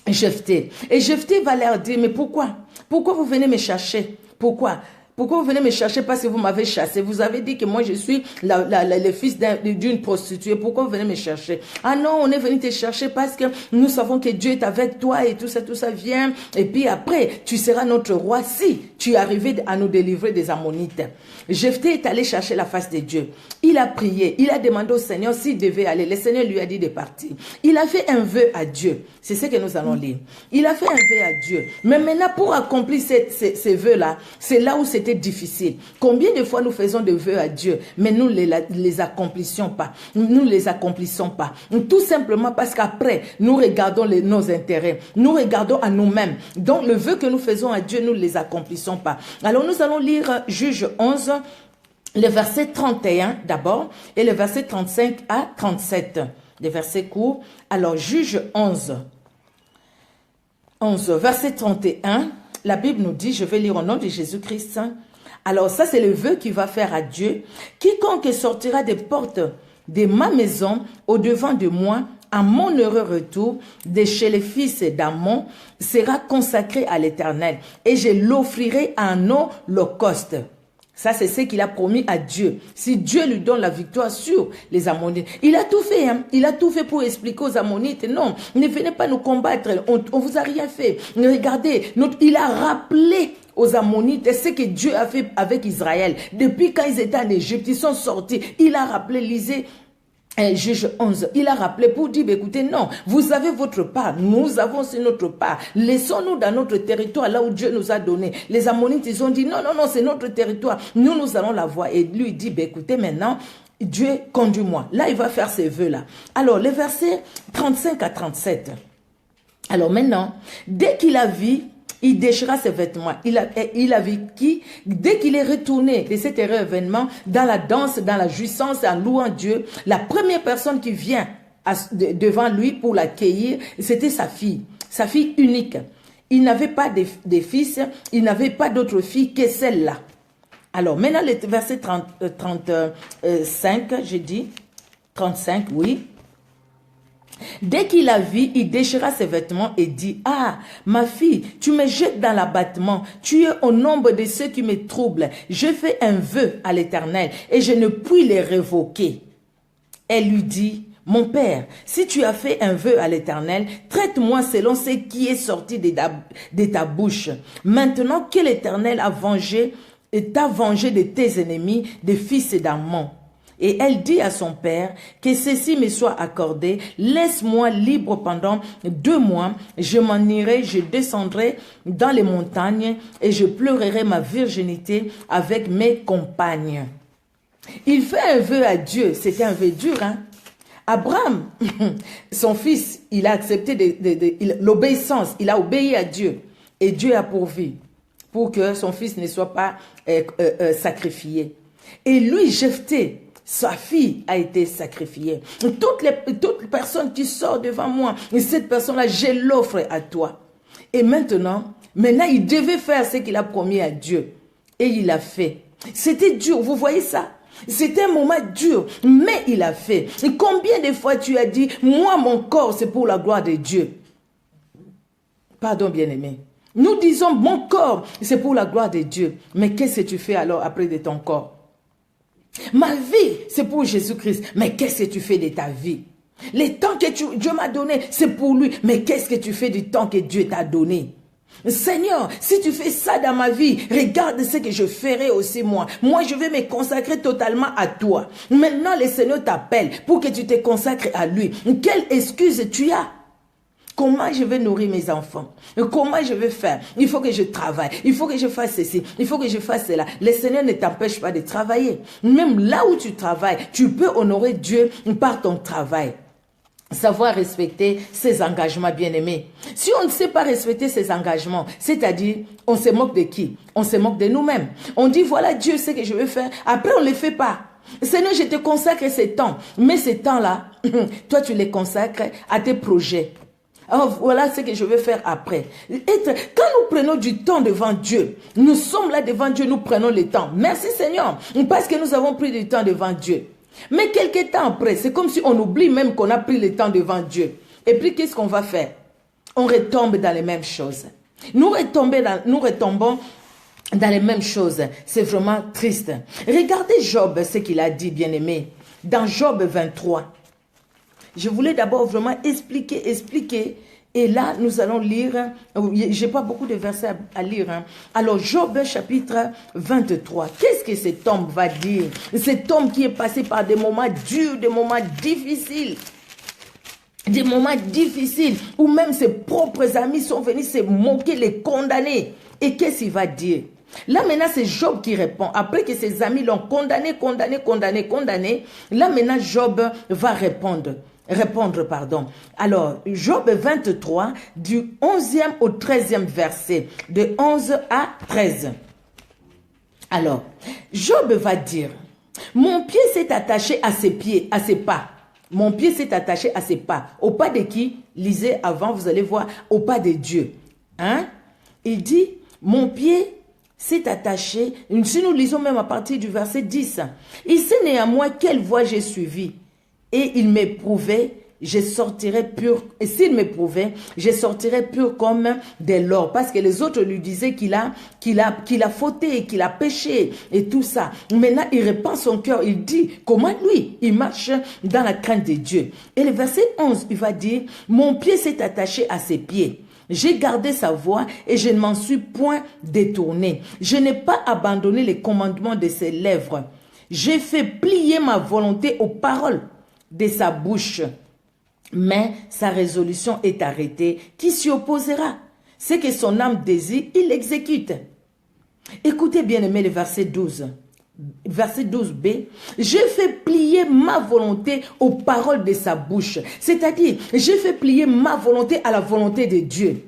Jephthé. Et Jephthé va leur dire, mais pourquoi? Pourquoi vous venez me chercher? Pourquoi vous venez me chercher parce que vous m'avez chassé? Vous avez dit que moi je suis le fils d'une prostituée. Pourquoi vous venez me chercher? Ah non, on est venu te chercher parce que nous savons que Dieu est avec toi et tout ça vient. Et puis après, tu seras notre roi si tu es arrivé à nous délivrer des Ammonites. Jephthé est allé chercher la face de Dieu. Il a prié, il a demandé au Seigneur s'il devait aller. Le Seigneur lui a dit de partir. Il a fait un vœu à Dieu. C'est ce que nous allons lire. Il a fait un vœu à Dieu. Mais maintenant, pour accomplir ces vœux-là, c'est là où c'était difficile. Combien de fois nous faisons des vœux à Dieu, mais nous les accomplissons pas. Nous les accomplissons pas. Tout simplement parce qu'après, nous regardons nos intérêts. Nous regardons à nous-mêmes. Donc, le vœu que nous faisons à Dieu, nous ne les accomplissons pas. Alors, nous allons lire Juge 11, le verset 31 d'abord, et le verset 35 à 37. Des versets courts. Alors, Juge 11, verset 31, la Bible nous dit, je vais lire au nom de Jésus-Christ. Alors ça, c'est le vœu qu'il va faire à Dieu. Quiconque sortira des portes de ma maison au-devant de moi, à mon heureux retour, de chez les fils d'Ammon, sera consacré à l'Éternel. Et je l'offrirai en holocauste. Ça, c'est ce qu'il a promis à Dieu. Si Dieu lui donne la victoire sur les Ammonites. Il a tout fait, hein. Il a tout fait pour expliquer aux Ammonites. Non, ne venez pas nous combattre. On vous a rien fait. Regardez, il a rappelé aux Ammonites ce que Dieu a fait avec Israël. Depuis quand ils étaient en Égypte, ils sont sortis. Il a rappelé, lisez, Juge 11, il a rappelé pour dire, écoutez, non, vous avez votre part, nous avons aussi notre part. Laissons-nous dans notre territoire, là où Dieu nous a donné. Les Ammonites, ils ont dit, non, c'est notre territoire. Nous allons la voir. Et lui, il dit, écoutez, maintenant, Dieu, conduis-moi. Là, il va faire ces vœux-là. Alors, les versets 35 à 37. Alors maintenant, dès qu'il a vu il déchira ses vêtements. Il a vécu, dès qu'il est retourné de cet heureux événement, dans la danse, dans la jouissance, en louant Dieu, la première personne qui vient devant lui pour l'accueillir, c'était sa fille unique. Il n'avait pas de fils, il n'avait pas d'autre fille que celle-là. Alors, maintenant, le verset 35, j'ai dit, 35, oui. Dès qu'il la vit, il déchira ses vêtements et dit, « Ah, ma fille, tu me jettes dans l'abattement, tu es au nombre de ceux qui me troublent. Je fais un vœu à l'Éternel et je ne puis les révoquer. » Elle lui dit, « Mon père, si tu as fait un vœu à l'Éternel, traite-moi selon ce qui est sorti de ta bouche. Maintenant que l'Éternel t'a vengé de tes ennemis, des fils d'Ammon. » Et elle dit à son père, que ceci me soit accordé, laisse-moi libre pendant 2 mois, je m'en irai, je descendrai dans les montagnes et je pleurerai ma virginité avec mes compagnes. Il fait un vœu à Dieu, c'était un vœu dur, hein. Abraham, son fils, il a accepté l'obéissance, il a obéi à Dieu et Dieu a pourvu pour que son fils ne soit pas sacrifié. Et lui, Jephthé, sa fille a été sacrifiée. Toute personne qui sort devant moi, cette personne-là, je l'offre à toi. Et maintenant, il devait faire ce qu'il a promis à Dieu. Et il l'a fait. C'était dur, vous voyez ça? C'était un moment dur, mais il a fait. Et combien de fois tu as dit, moi, mon corps, c'est pour la gloire de Dieu? Pardon, bien-aimé. Nous disons, mon corps, c'est pour la gloire de Dieu. Mais qu'est-ce que tu fais alors après de ton corps? Ma vie, c'est pour Jésus-Christ. Mais qu'est-ce que tu fais de ta vie? Le temps que Dieu m'a donné, c'est pour lui. Mais qu'est-ce que tu fais du temps que Dieu t'a donné? Seigneur, si tu fais ça dans ma vie, regarde ce que je ferai aussi moi. Moi, je vais me consacrer totalement à toi. Maintenant, le Seigneur t'appelle pour que tu te consacres à lui. Quelle excuse tu as? Comment je vais nourrir mes enfants? Comment je vais faire? Il faut que je travaille. Il faut que je fasse ceci. Il faut que je fasse cela. Le Seigneur ne t'empêche pas de travailler. Même là où tu travailles, tu peux honorer Dieu par ton travail. Savoir respecter ses engagements, bien-aimés. Si on ne sait pas respecter ses engagements, c'est-à-dire, on se moque de qui? On se moque de nous-mêmes. On dit, voilà, Dieu sait que je veux faire. Après, on ne le fait pas. Seigneur, je te consacre ces temps. Mais ces temps-là, toi, tu les consacres à tes projets. Alors, voilà ce que je vais faire après. Quand nous prenons du temps devant Dieu, nous sommes là devant Dieu, nous prenons le temps. Merci Seigneur, parce que nous avons pris du temps devant Dieu. Mais quelques temps après, c'est comme si on oublie même qu'on a pris le temps devant Dieu. Et puis, qu'est-ce qu'on va faire? On retombe dans les mêmes choses. Nous retombons dans les mêmes choses. C'est vraiment triste. Regardez Job, ce qu'il a dit, bien-aimé, dans Job 23. Je voulais d'abord vraiment expliquer. Et là, nous allons lire, je n'ai pas beaucoup de versets à lire. Hein. Alors, Job chapitre 23. Qu'est-ce que cet homme va dire? Cet homme qui est passé par des moments durs, des moments difficiles. Des moments difficiles où même ses propres amis sont venus se moquer, les condamner. Et qu'est-ce qu'il va dire? Là maintenant c'est Job qui répond. Après que ses amis l'ont condamné. Là maintenant Job va répondre. Alors, Job 23, du 11e au 13e verset, de 11 à 13. Alors, Job va dire, mon pied s'est attaché à ses pieds, à ses pas. Mon pied s'est attaché à ses pas. Au pas de qui? Lisez avant, vous allez voir, au pas de Dieu. Hein? Il dit, mon pied s'est attaché, si nous lisons même à partir du verset 10, il sait néanmoins quelle voie j'ai suivie. Et il m'éprouvait, je sortirai pur. Et s'il m'éprouvait, je sortirai pur comme de l'or. Parce que les autres lui disaient qu'il a fauté, qu'il a péché et tout ça. Maintenant, il répand son cœur. Il dit, comment lui, il marche dans la crainte de Dieu. Et le verset 11, il va dire, mon pied s'est attaché à ses pieds. J'ai gardé sa voix et je ne m'en suis point détourné. Je n'ai pas abandonné les commandements de ses lèvres. J'ai fait plier ma volonté aux paroles de sa bouche. Mais sa résolution est arrêtée. Qui s'y opposera? Ce que son âme désire, il l'exécute. Écoutez bien aimé le verset 12. Verset 12b. J'ai fait plier ma volonté aux paroles de sa bouche. C'est-à-dire, j'ai fait plier ma volonté à la volonté de Dieu.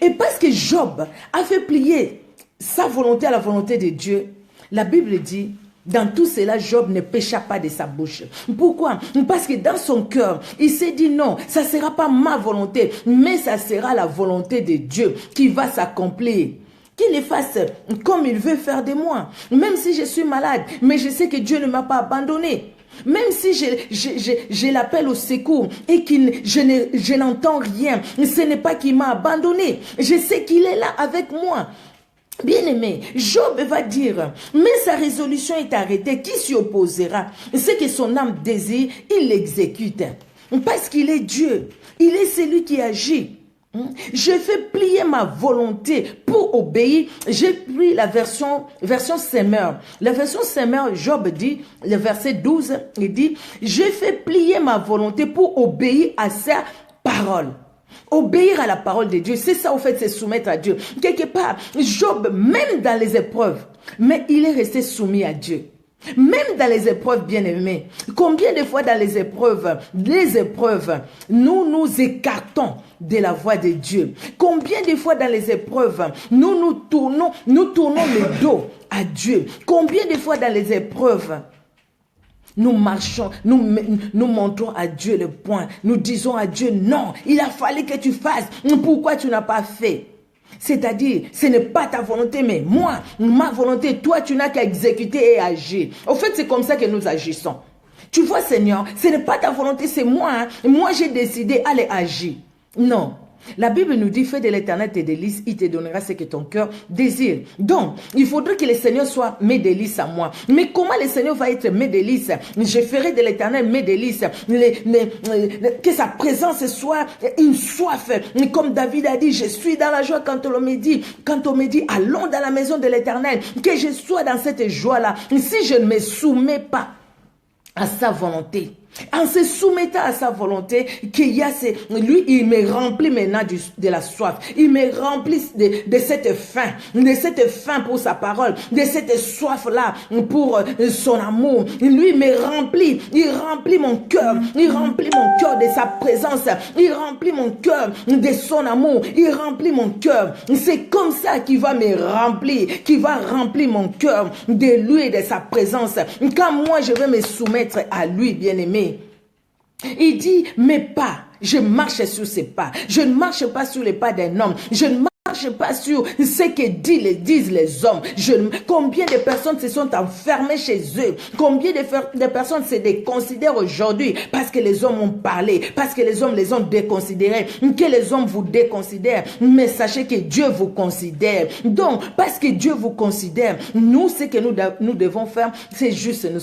Et parce que Job a fait plier sa volonté à la volonté de Dieu, la Bible dit, dans tout cela, Job ne pécha pas de sa bouche. Pourquoi? Parce que dans son cœur, il s'est dit non, ça ne sera pas ma volonté, mais ça sera la volonté de Dieu qui va s'accomplir. Qu'il le fasse comme il veut faire de moi. Même si je suis malade, mais je sais que Dieu ne m'a pas abandonné. Même si je l'appelle au secours et que je n'entends rien, ce n'est pas qu'il m'a abandonné. Je sais qu'il est là avec moi. Bien-aimé, Job va dire, mais sa résolution est arrêtée, qui s'y opposera? Ce que son âme désire, il l'exécute. Parce qu'il est Dieu, il est celui qui agit. Je fais plier ma volonté pour obéir. J'ai pris la version Semeur. La version Semeur, Job dit, le verset 12, il dit, je fais plier ma volonté pour obéir à sa parole. Obéir à la parole de Dieu, c'est ça au fait, c'est soumettre à Dieu. Quelque part, Job, même dans les épreuves, mais il est resté soumis à Dieu. Même dans les épreuves, bien-aimés, combien de fois dans les épreuves, nous nous écartons de la voix de Dieu. Combien de fois dans les épreuves, nous tournons le dos à Dieu. Combien de fois dans les épreuves, nous marchons, nous montrons à Dieu le point. Nous disons à Dieu, non, il a fallu que tu fasses. Pourquoi tu n'as pas fait? C'est-à-dire, ce n'est pas ta volonté, mais moi, ma volonté, toi, tu n'as qu'à exécuter et agir. Au fait, c'est comme ça que nous agissons. Tu vois, Seigneur, ce n'est pas ta volonté, c'est moi. Hein. Moi, j'ai décidé, allez, agir. Non. La Bible nous dit, fais de l'Éternel tes délices, il te donnera ce que ton cœur désire. Donc, il faudrait que le Seigneur soit mes délices à moi. Mais comment le Seigneur va être mes délices? Je ferai de l'Éternel mes délices. Que sa présence soit une soif. Comme David a dit, je suis dans la joie quand on me dit, allons dans la maison de l'Éternel. Que je sois dans cette joie-là. Si je ne me soumets pas à sa volonté, en se soumettant à sa volonté, lui, il me remplit maintenant de la soif. Il me remplit de cette faim pour sa parole, de cette soif-là pour son amour. Lui, il me remplit, il remplit mon cœur, de sa présence, il remplit mon cœur de son amour, il remplit mon cœur. C'est comme ça qu'il va me remplir, qu'il va remplir mon cœur de lui et de sa présence. Quand moi, je vais me soumettre à lui, bien-aimé, il dit, mes pas, je marche sur ses pas. Je ne marche pas sur les pas d'un homme. Je ne marche pas sur ce que disent les hommes. Combien de personnes se sont enfermées chez eux? Combien de personnes se déconsidèrent aujourd'hui parce que les hommes ont parlé, parce que les hommes les ont déconsidérés, que les hommes vous déconsidèrent. Mais sachez que Dieu vous considère. Donc, parce que Dieu vous considère, nous, ce que nous devons faire, c'est juste nous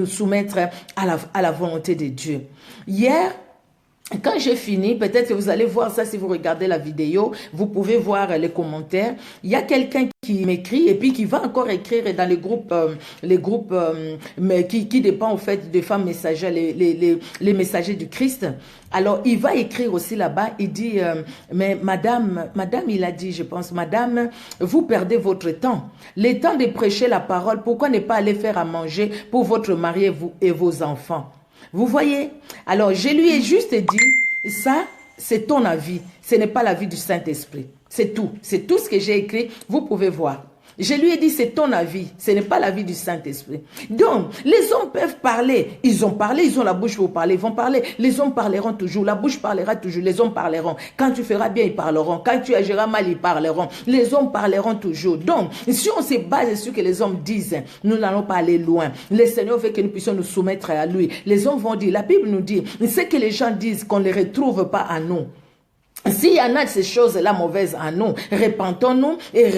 soumettre à la volonté de Dieu. Hier, quand j'ai fini, peut-être que vous allez voir ça si vous regardez la vidéo, vous pouvez voir les commentaires. Il y a quelqu'un qui m'écrit et puis qui va encore écrire dans les groupes mais qui dépend au fait des femmes messagères, les messagers du Christ. Alors, il va écrire aussi là-bas, il dit, mais madame, il a dit, je pense, madame, vous perdez votre temps. Le temps de prêcher la parole, pourquoi ne pas aller faire à manger pour votre mari et vos enfants? Vous voyez? Alors, je lui ai juste dit, ça, c'est ton avis. Ce n'est pas l'avis du Saint-Esprit. C'est tout. C'est tout ce que j'ai écrit. Vous pouvez voir. Je lui ai dit, c'est ton avis. Ce n'est pas l'avis du Saint-Esprit. Donc, les hommes peuvent parler. Ils ont parlé, ils ont la bouche pour parler. Ils vont parler. Les hommes parleront toujours. La bouche parlera toujours. Les hommes parleront. Quand tu feras bien, ils parleront. Quand tu agiras mal, ils parleront. Les hommes parleront toujours. Donc, si on se base sur ce que les hommes disent, nous n'allons pas aller loin. Le Seigneur veut que nous puissions nous soumettre à lui. Les hommes vont dire, la Bible nous dit, ce que les gens disent, qu'on ne les retrouve pas à nous. S'il y en a de ces choses-là mauvaises en nous, repentons-nous et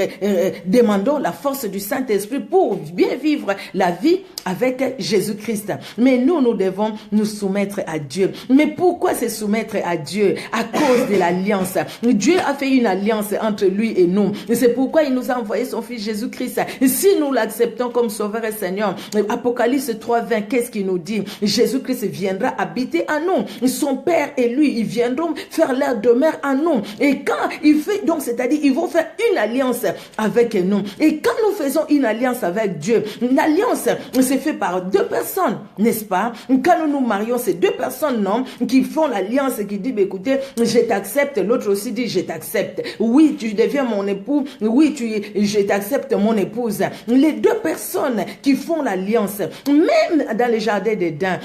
demandons la force du Saint-Esprit pour bien vivre la vie avec Jésus-Christ. Mais nous devons nous soumettre à Dieu. Mais pourquoi se soumettre à Dieu? À cause de l'alliance. Dieu a fait une alliance entre lui et nous. C'est pourquoi il nous a envoyé son Fils Jésus-Christ. Si nous l'acceptons comme Sauveur et Seigneur, Apocalypse 3:20, qu'est-ce qu'il nous dit? Jésus-Christ viendra habiter en nous. Son Père et lui, ils viendront faire leur demeure faire à nous. Et quand il fait, donc c'est-à-dire, ils vont faire une alliance avec nous. Et quand nous faisons une alliance avec Dieu, une alliance se fait par deux personnes, n'est-ce pas? Quand nous nous marions, c'est deux personnes, non, qui font l'alliance et qui disent, écoutez, je t'accepte. L'autre aussi dit, je t'accepte. Oui, tu deviens mon époux. Oui, je t'accepte mon épouse. Les deux personnes qui font l'alliance, même dans le jardin d'Éden,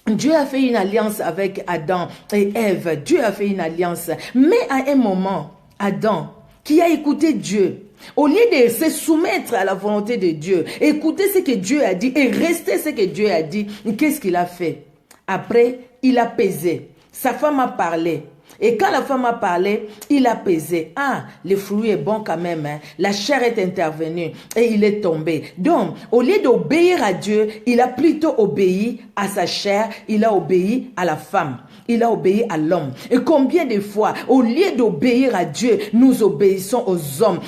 Dieu a fait une alliance avec Adam et Ève. Dieu a fait une alliance. Mais à un moment, Adam, qui a écouté Dieu, au lieu de se soumettre à la volonté de Dieu, écouter ce que Dieu a dit et rester ce que Dieu a dit, qu'est-ce qu'il a fait? Après, il a pesé. Sa femme a parlé. Et quand la femme a parlé, il a pesé. Ah, le fruit est bon quand même. Hein. La chair est intervenue et il est tombé. Donc, au lieu d'obéir à Dieu, il a plutôt obéi à sa chair. Il a obéi à la femme. Il a obéi à l'homme. Et combien de fois, au lieu d'obéir à Dieu, nous obéissons aux hommes.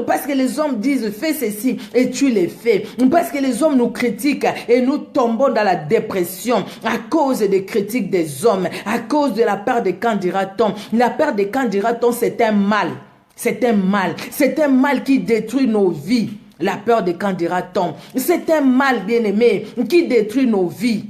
Parce que les hommes disent, fais ceci et tu les fais. Parce que les hommes nous critiquent et nous tombons dans la dépression à cause des critiques des hommes, à cause de la peur de quand dira-t-on. La peur de quand dira-t-on, c'est un mal. C'est un mal. C'est un mal qui détruit nos vies. La peur de quand dira-t-on. C'est un mal, bien-aimé, qui détruit nos vies.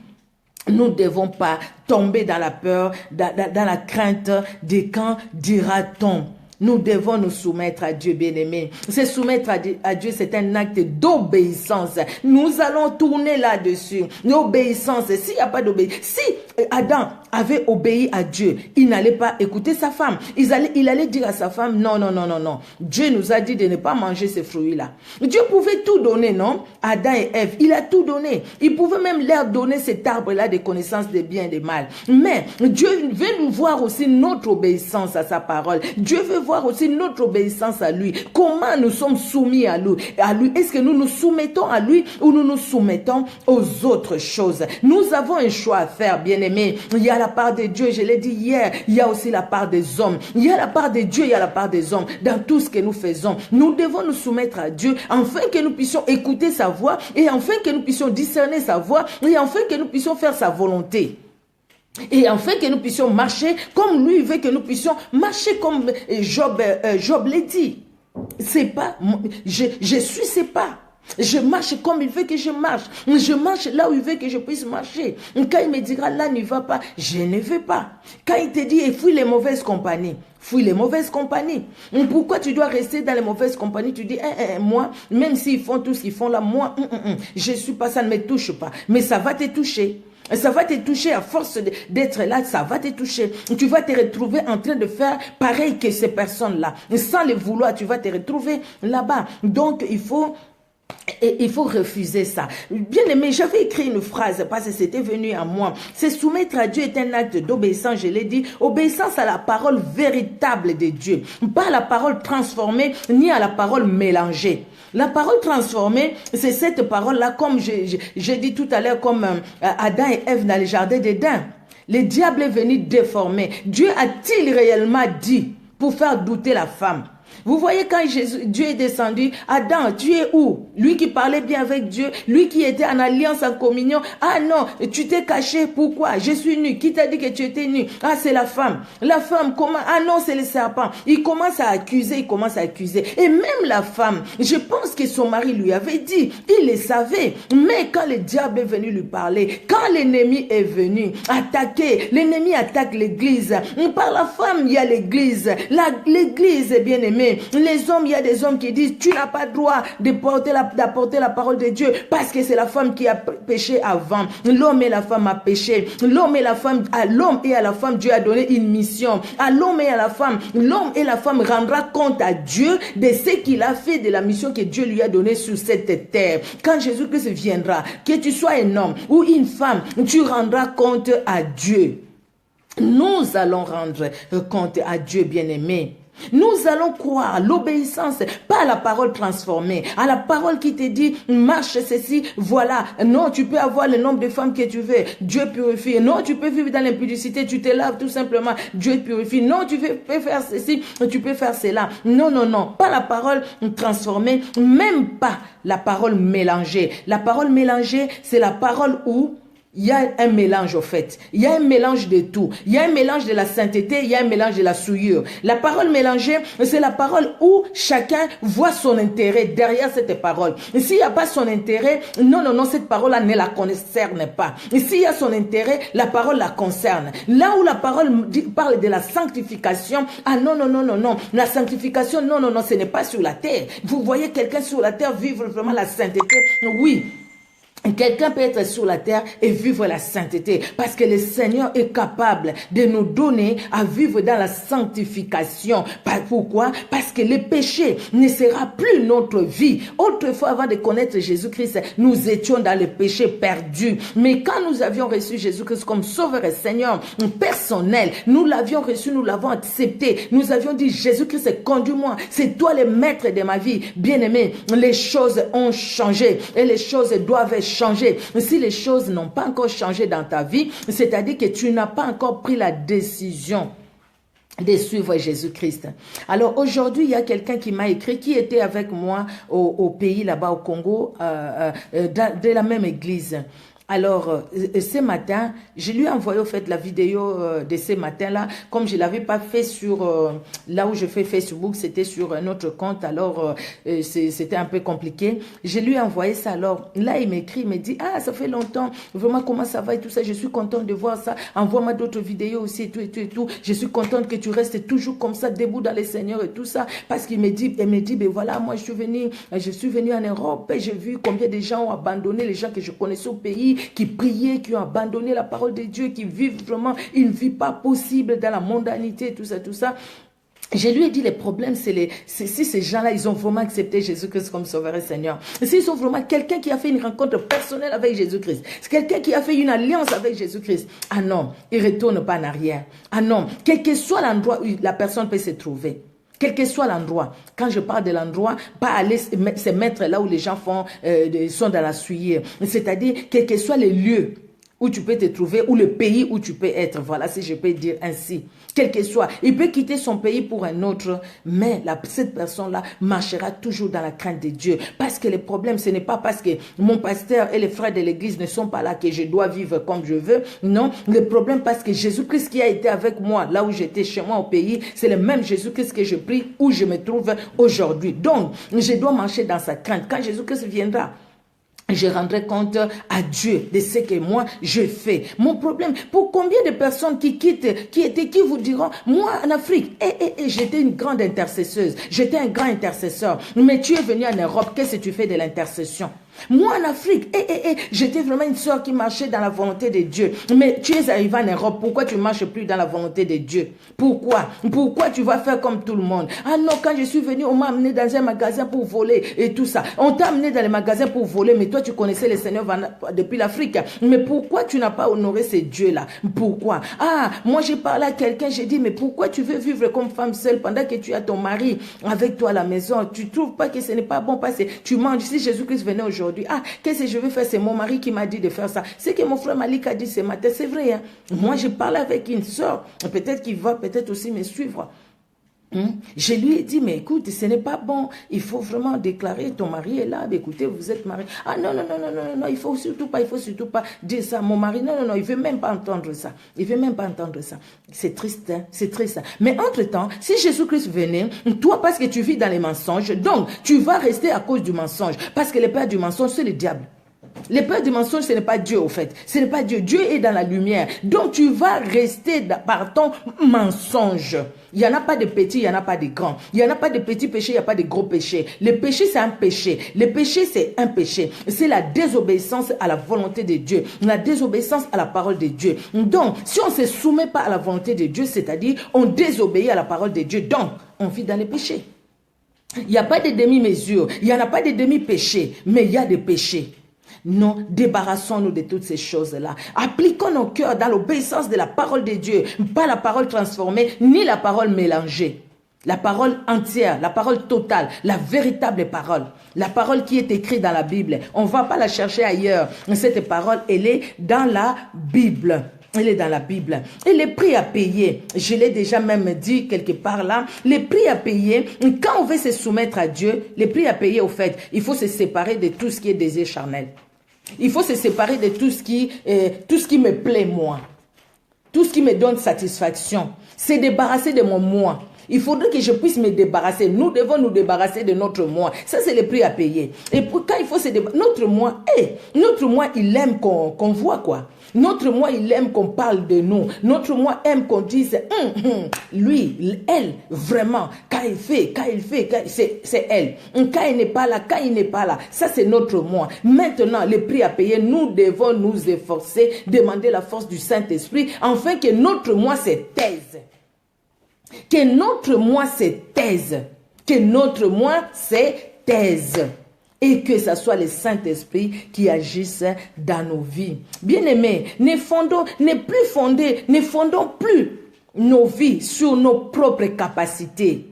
Nous ne devons pas tomber dans la peur, dans la crainte de quand dira-t-on. Nous devons nous soumettre à Dieu, bien-aimé. Se soumettre à Dieu, c'est un acte d'obéissance. Nous allons tourner là-dessus. L'obéissance, s'il n'y a pas d'obéissance, si Adam avait obéi à Dieu, il n'allait pas écouter sa femme. Il allait dire à sa femme, non, non, non, non, non. Dieu nous a dit de ne pas manger ces fruits-là. Dieu pouvait tout donner, non? Adam et Ève, il a tout donné. Il pouvait même leur donner cet arbre-là de connaissance des biens et des mal. Mais Dieu veut nous voir aussi notre obéissance à sa parole. Dieu veut voir aussi notre obéissance à lui. Comment nous sommes soumis à lui? Est-ce que nous nous soumettons à lui ou nous nous soumettons aux autres choses? Nous avons un choix à faire, bien-aimés. Il y a la part de Dieu, je l'ai dit hier, il y a aussi la part des hommes. Il y a la part de Dieu, il y a la part des hommes. Dans tout ce que nous faisons, nous devons nous soumettre à Dieu afin que nous puissions écouter sa voix et afin que nous puissions discerner sa voix et afin que nous puissions faire sa volonté. Et enfin que nous puissions marcher comme lui veut que nous puissions marcher, comme Job l'a dit. C'est pas, je suis ses pas. Je marche comme il veut que je marche. Je marche là où il veut que je puisse marcher. Quand il me dira là n'y va pas, je ne vais pas. Quand il te dit fuis les mauvaises compagnies, fuis les mauvaises compagnies. Pourquoi tu dois rester dans les mauvaises compagnies? Tu dis moi, même s'ils font tout ce qu'ils font là, moi, je suis pas, ça ne me touche pas. Mais ça va te toucher. Ça va te toucher à force d'être là, ça va te toucher. Tu vas te retrouver en train de faire pareil que ces personnes-là. Sans le vouloir, tu vas te retrouver là-bas. Donc, il faut refuser ça. Bien aimé, j'avais écrit une phrase parce que c'était venu à moi. Se soumettre à Dieu est un acte d'obéissance, je l'ai dit. Obéissance à la parole véritable de Dieu. Pas à la parole transformée, ni à la parole mélangée. La parole transformée, c'est cette parole-là, comme j'ai dit tout à l'heure, comme Adam et Ève dans le jardin d'Éden. Le diable est venu déformer. Dieu a-t-il réellement dit pour faire douter la femme? Vous voyez quand Dieu est descendu, Adam, tu es où? Lui qui parlait bien avec Dieu, lui qui était en alliance, en communion. Ah non, tu t'es caché, pourquoi? Je suis nu. Qui t'a dit que tu étais nu? Ah, c'est la femme. La femme, comment? Ah non, c'est le serpent. Il commence à accuser. Et même la femme, je pense que son mari lui avait dit, il le savait. Mais quand le diable est venu lui parler, quand l'ennemi est venu attaquer, l'ennemi attaque l'église. Par la femme, il y a l'église. L'église, bien aimé. Les hommes, il y a des hommes qui disent, tu n'as pas le droit d'apporter la parole de Dieu parce que c'est la femme qui a péché avant. L'homme et la femme a péché. L'homme et la femme, à l'homme et à la femme, Dieu a donné une mission. À l'homme et à la femme, l'homme et la femme rendra compte à Dieu de ce qu'il a fait, de la mission que Dieu lui a donnée sur cette terre. Quand Jésus-Christ viendra, que tu sois un homme ou une femme, tu rendras compte à Dieu. Nous allons rendre compte à Dieu, bien-aimé. Nous allons croire à l'obéissance, pas à la parole transformée, à la parole qui te dit, marche ceci, voilà. Non, tu peux avoir le nombre de femmes que tu veux, Dieu purifie. Non, tu peux vivre dans l'impudicité, tu te laves tout simplement, Dieu purifie. Non, tu peux faire ceci, tu peux faire cela. Non, non, non, pas la parole transformée, même pas la parole mélangée. La parole mélangée, c'est la parole où Il y a un mélange au fait. Il y a un mélange de tout. Il y a un mélange de la sainteté, il y a un mélange de la souillure. La parole mélangée, c'est la parole où chacun voit son intérêt derrière cette parole. Et s'il n'y a pas son intérêt, non, cette parole-là ne la concerne pas. Et s'il y a son intérêt, la parole la concerne. Là où la parole parle de la sanctification, ah non. La sanctification, non, ce n'est pas sur la terre. Vous voyez quelqu'un sur la terre vivre vraiment la sainteté? Oui. Quelqu'un peut être sur la terre et vivre la sainteté parce que le Seigneur est capable de nous donner à vivre dans la sanctification. Pourquoi? Parce que le péché ne sera plus notre vie. Autrefois, avant de connaître Jésus-Christ, nous étions dans le péché perdu. Mais quand nous avions reçu Jésus-Christ comme Sauveur et Seigneur personnel, nous l'avions reçu, nous l'avons accepté. Nous avions dit, Jésus-Christ, conduis-moi. C'est toi le maître de ma vie. Bien-aimé, les choses ont changé et les choses doivent changer. Si les choses n'ont pas encore changé dans ta vie, c'est-à-dire que tu n'as pas encore pris la décision de suivre Jésus-Christ. Alors aujourd'hui, il y a quelqu'un qui m'a écrit, qui était avec moi au pays là-bas au Congo, de la même église. Alors, ce matin, je lui ai envoyé au fait la vidéo de ce matin-là, comme je ne l'avais pas fait sur, là où je fais Facebook, c'était sur un autre compte, alors c'était un peu compliqué. Je lui ai envoyé ça, alors là, il m'écrit, il me dit, ah, ça fait longtemps, vraiment, comment ça va et tout ça, je suis contente de voir ça, envoie-moi d'autres vidéos aussi et tout, je suis contente que tu restes toujours comme ça, debout dans les Seigneurs et tout ça, parce qu'il me dit, ben voilà, moi, je suis venu en Europe et j'ai vu combien de gens ont abandonné, les gens que je connaissais au pays, qui priaient, qui ont abandonné la parole de Dieu, qui vivent vraiment une vie pas possible dans la mondanité, tout ça. Je lui ai dit, les problèmes, c'est si ces gens-là, ils ont vraiment accepté Jésus-Christ comme Sauveur et Seigneur. S'ils sont vraiment quelqu'un qui a fait une rencontre personnelle avec Jésus-Christ, c'est quelqu'un qui a fait une alliance avec Jésus-Christ. Ah non, il ne retourne pas en arrière. Ah non, quel que soit l'endroit où la personne peut se trouver. Quel que soit l'endroit. Quand je parle de l'endroit, pas aller se mettre là où les gens sont dans la souillure. C'est-à-dire, quel que soit les lieux où tu peux te trouver, ou le pays où tu peux être. Voilà, si je peux dire ainsi. Quel que soit. Il peut quitter son pays pour un autre, mais cette personne-là marchera toujours dans la crainte de Dieu. Parce que le problème, ce n'est pas parce que mon pasteur et les frères de l'église ne sont pas là que je dois vivre comme je veux. Non, le problème, parce que Jésus-Christ qui a été avec moi, là où j'étais chez moi au pays, c'est le même Jésus-Christ que je prie, où je me trouve aujourd'hui. Donc, je dois marcher dans sa crainte. Quand Jésus-Christ viendra, je rendrai compte à Dieu de ce que moi je fais. Mon problème, pour combien de personnes qui quittent, qui vous diront, moi en Afrique, j'étais une grande intercesseuse, j'étais un grand intercesseur, mais tu es venu en Europe, qu'est-ce que tu fais de l'intercession? Moi en Afrique, j'étais vraiment une sœur qui marchait dans la volonté de Dieu. Mais tu es arrivé en Europe, pourquoi tu ne marches plus dans la volonté de Dieu? Pourquoi? Pourquoi tu vas faire comme tout le monde? Ah non, quand je suis venu, on m'a amené dans un magasin pour voler et tout ça. On t'a amené dans les magasins pour voler, mais toi tu connaissais le Seigneur depuis l'Afrique. Mais pourquoi tu n'as pas honoré ces dieux-là? Pourquoi? Ah, moi j'ai parlé à quelqu'un, j'ai dit, mais pourquoi tu veux vivre comme femme seule pendant que tu as ton mari avec toi à la maison? Tu ne trouves pas que ce n'est pas bon parce que tu manges? Si Jésus-Christ venait aujourd'hui, ah, qu'est-ce que je vais faire? C'est mon mari qui m'a dit de faire ça. C'est que mon frère Malik a dit ce matin, c'est vrai. Hein? Moi, je parle avec une soeur, peut-être qu'il va peut-être aussi me suivre. Je lui ai dit, mais écoute, ce n'est pas bon. Il faut vraiment déclarer, ton mari est là. Écoutez, vous êtes mariés. Ah non, il faut surtout pas dire ça. Mon mari, non, il veut même pas entendre ça. Il veut même pas entendre ça. C'est triste, hein? C'est triste. Mais entre-temps, si Jésus-Christ venait, toi, parce que tu vis dans les mensonges, donc tu vas rester à cause du mensonge. Parce que le père du mensonge, c'est le diable. Le père du mensonge, ce n'est pas Dieu au fait. Ce n'est pas Dieu. Dieu est dans la lumière. Donc tu vas rester par ton mensonge. Il n'y en a pas de petits, il n'y en a pas de grands. Il n'y en a pas de petits péchés, il n'y a pas de gros péchés. Le péché, c'est un péché. Le péché, c'est un péché. C'est la désobéissance à la volonté de Dieu. La désobéissance à la parole de Dieu. Donc, si on ne se soumet pas à la volonté de Dieu, c'est-à-dire on désobéit à la parole de Dieu, donc on vit dans les péchés. Il n'y a pas de demi-mesure. Il n'y en a pas de demi-péché, mais il y a des péchés. Non, débarrassons-nous de toutes ces choses-là. Appliquons nos cœurs dans l'obéissance de la parole de Dieu. Pas la parole transformée, ni la parole mélangée. La parole entière, la parole totale, la véritable parole. La parole qui est écrite dans la Bible. On ne va pas la chercher ailleurs. Cette parole, elle est dans la Bible. Elle est dans la Bible. Et les prix à payer, je l'ai déjà même dit quelque part là, les prix à payer, quand on veut se soumettre à Dieu, les prix à payer au fait, il faut se séparer de tout ce qui est désir charnel. Il faut se séparer de tout ce qui me plaît, moi. Tout ce qui me donne satisfaction. C'est débarrasser de mon moi. Il faudrait que je puisse me débarrasser. Nous devons nous débarrasser de notre moi. Ça, c'est le prix à payer. Et quand il faut se débarrasser, notre moi, il aime qu'on voit quoi. Notre moi, il aime qu'on parle de nous. Notre moi aime qu'on dise, lui, elle, vraiment, quand il fait, c'est elle. Quand il n'est pas là, ça c'est notre moi. Maintenant, le prix à payer, nous devons nous efforcer, demander la force du Saint-Esprit, afin que notre moi se taise. Que notre moi se taise. Que notre moi se taise. Et que ce soit le Saint-Esprit qui agisse dans nos vies. Bien-aimés, ne fondons plus nos vies sur nos propres capacités,